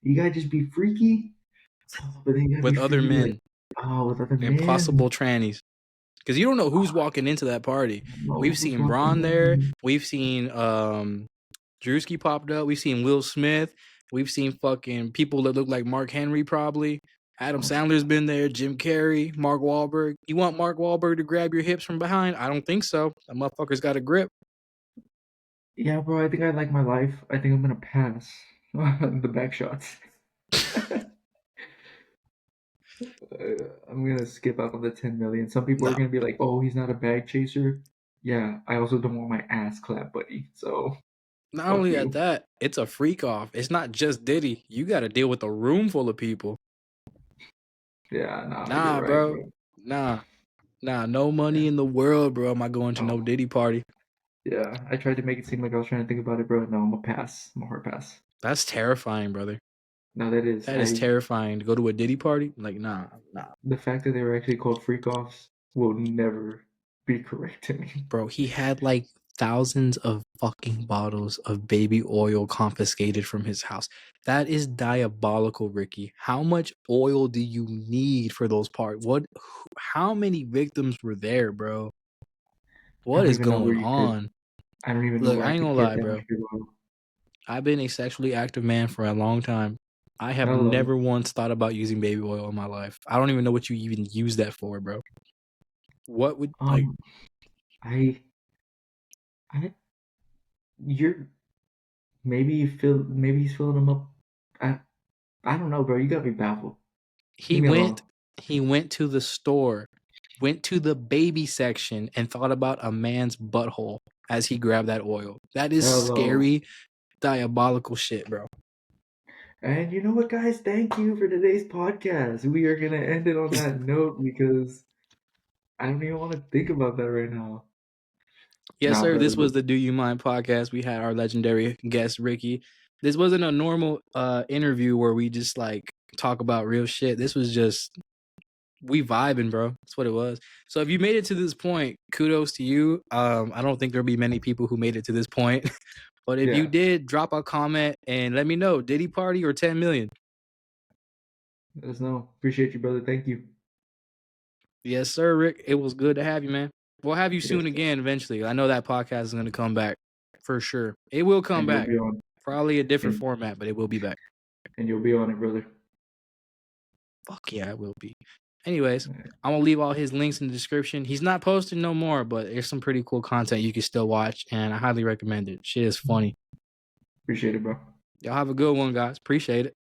You gotta just be freaky, but then you gotta With be other freaky men. with other men. Impossible trannies. Because you don't know who's walking into that party. We've seen Braun there. We've seen Drewski popped up. We've seen Will Smith. We've seen fucking people that look like Mark Henry probably. Adam Sandler's been there. Jim Carrey. Mark Wahlberg. You want Mark Wahlberg to grab your hips from behind? I don't think so. That motherfucker's got a grip. Yeah, bro, I think I like my life. I think I'm gonna pass the back shots. I'm gonna skip out on the 10 million. Some people are No. gonna be like, "Oh, he's not a bag chaser." Yeah, I also don't want my ass clapped, buddy. So Not fuck only you. at that, it's a freak off. It's not just Diddy. You got to deal with a room full of people. Yeah, nah, you're Nah, right, bro. bro. Nah, no money in the world, bro. Am I going to no Oh, Diddy party? yeah, I tried to make it seem like I was trying to think about it, bro. No, I'm a pass. I'm a hard pass. That's terrifying, brother. No, that is. That is terrifying. To go to a Diddy party? Like, nah. The fact that they were actually called freak offs will never be correct to me. Bro, he had like thousands of fucking bottles of baby oil confiscated from his house. That is diabolical, Ricky. How much oil do you need for those parts? How many victims were there, bro? I What don't is even know where going you could. on? I don't even know Look, where I I ain't could gonna get lie, that bro. much good oil. I've been a sexually active man for a long time. I have I love never it. once thought about using baby oil in my life. I don't even know what you even use that for, bro. What would like I, I, you're maybe maybe he's filling them up. I don't know, bro. You got me baffled. Leave me alone. he went to the store, went to the baby section and thought about a man's butthole as he grabbed that oil. That is Hello. scary, diabolical shit, bro. And you know what, guys? Thank you for today's podcast. We are gonna end it on that note because I don't even want to think about that right now. Yes, Nah, sir. brother. This was the Do You Mind podcast. We had our legendary guest, Ricky. This wasn't a normal interview where we just like talk about real shit. This was just we vibing, bro. That's what it was. So if you made it to this point, kudos to you. I don't think there'll be many people who made it to this point. But if you Yeah. did, drop a comment and let me know. Diddy party or 10 million? Let us know. Appreciate you, brother. Thank you. Yes, sir, Rick. It was good to have you, man. We'll have you Yes, soon sir. again eventually. I know that podcast is going to come back for sure. It will come And you'll back. be on. Probably a different And, format, but it will be back. and you'll be on it, brother. Fuck yeah, it will be. Anyways, I'm gonna leave all his links in the description. He's not posting no more, but there's some pretty cool content you can still watch, and I highly recommend it. Shit is funny. Appreciate it, bro. Y'all have a good one, guys. Appreciate it.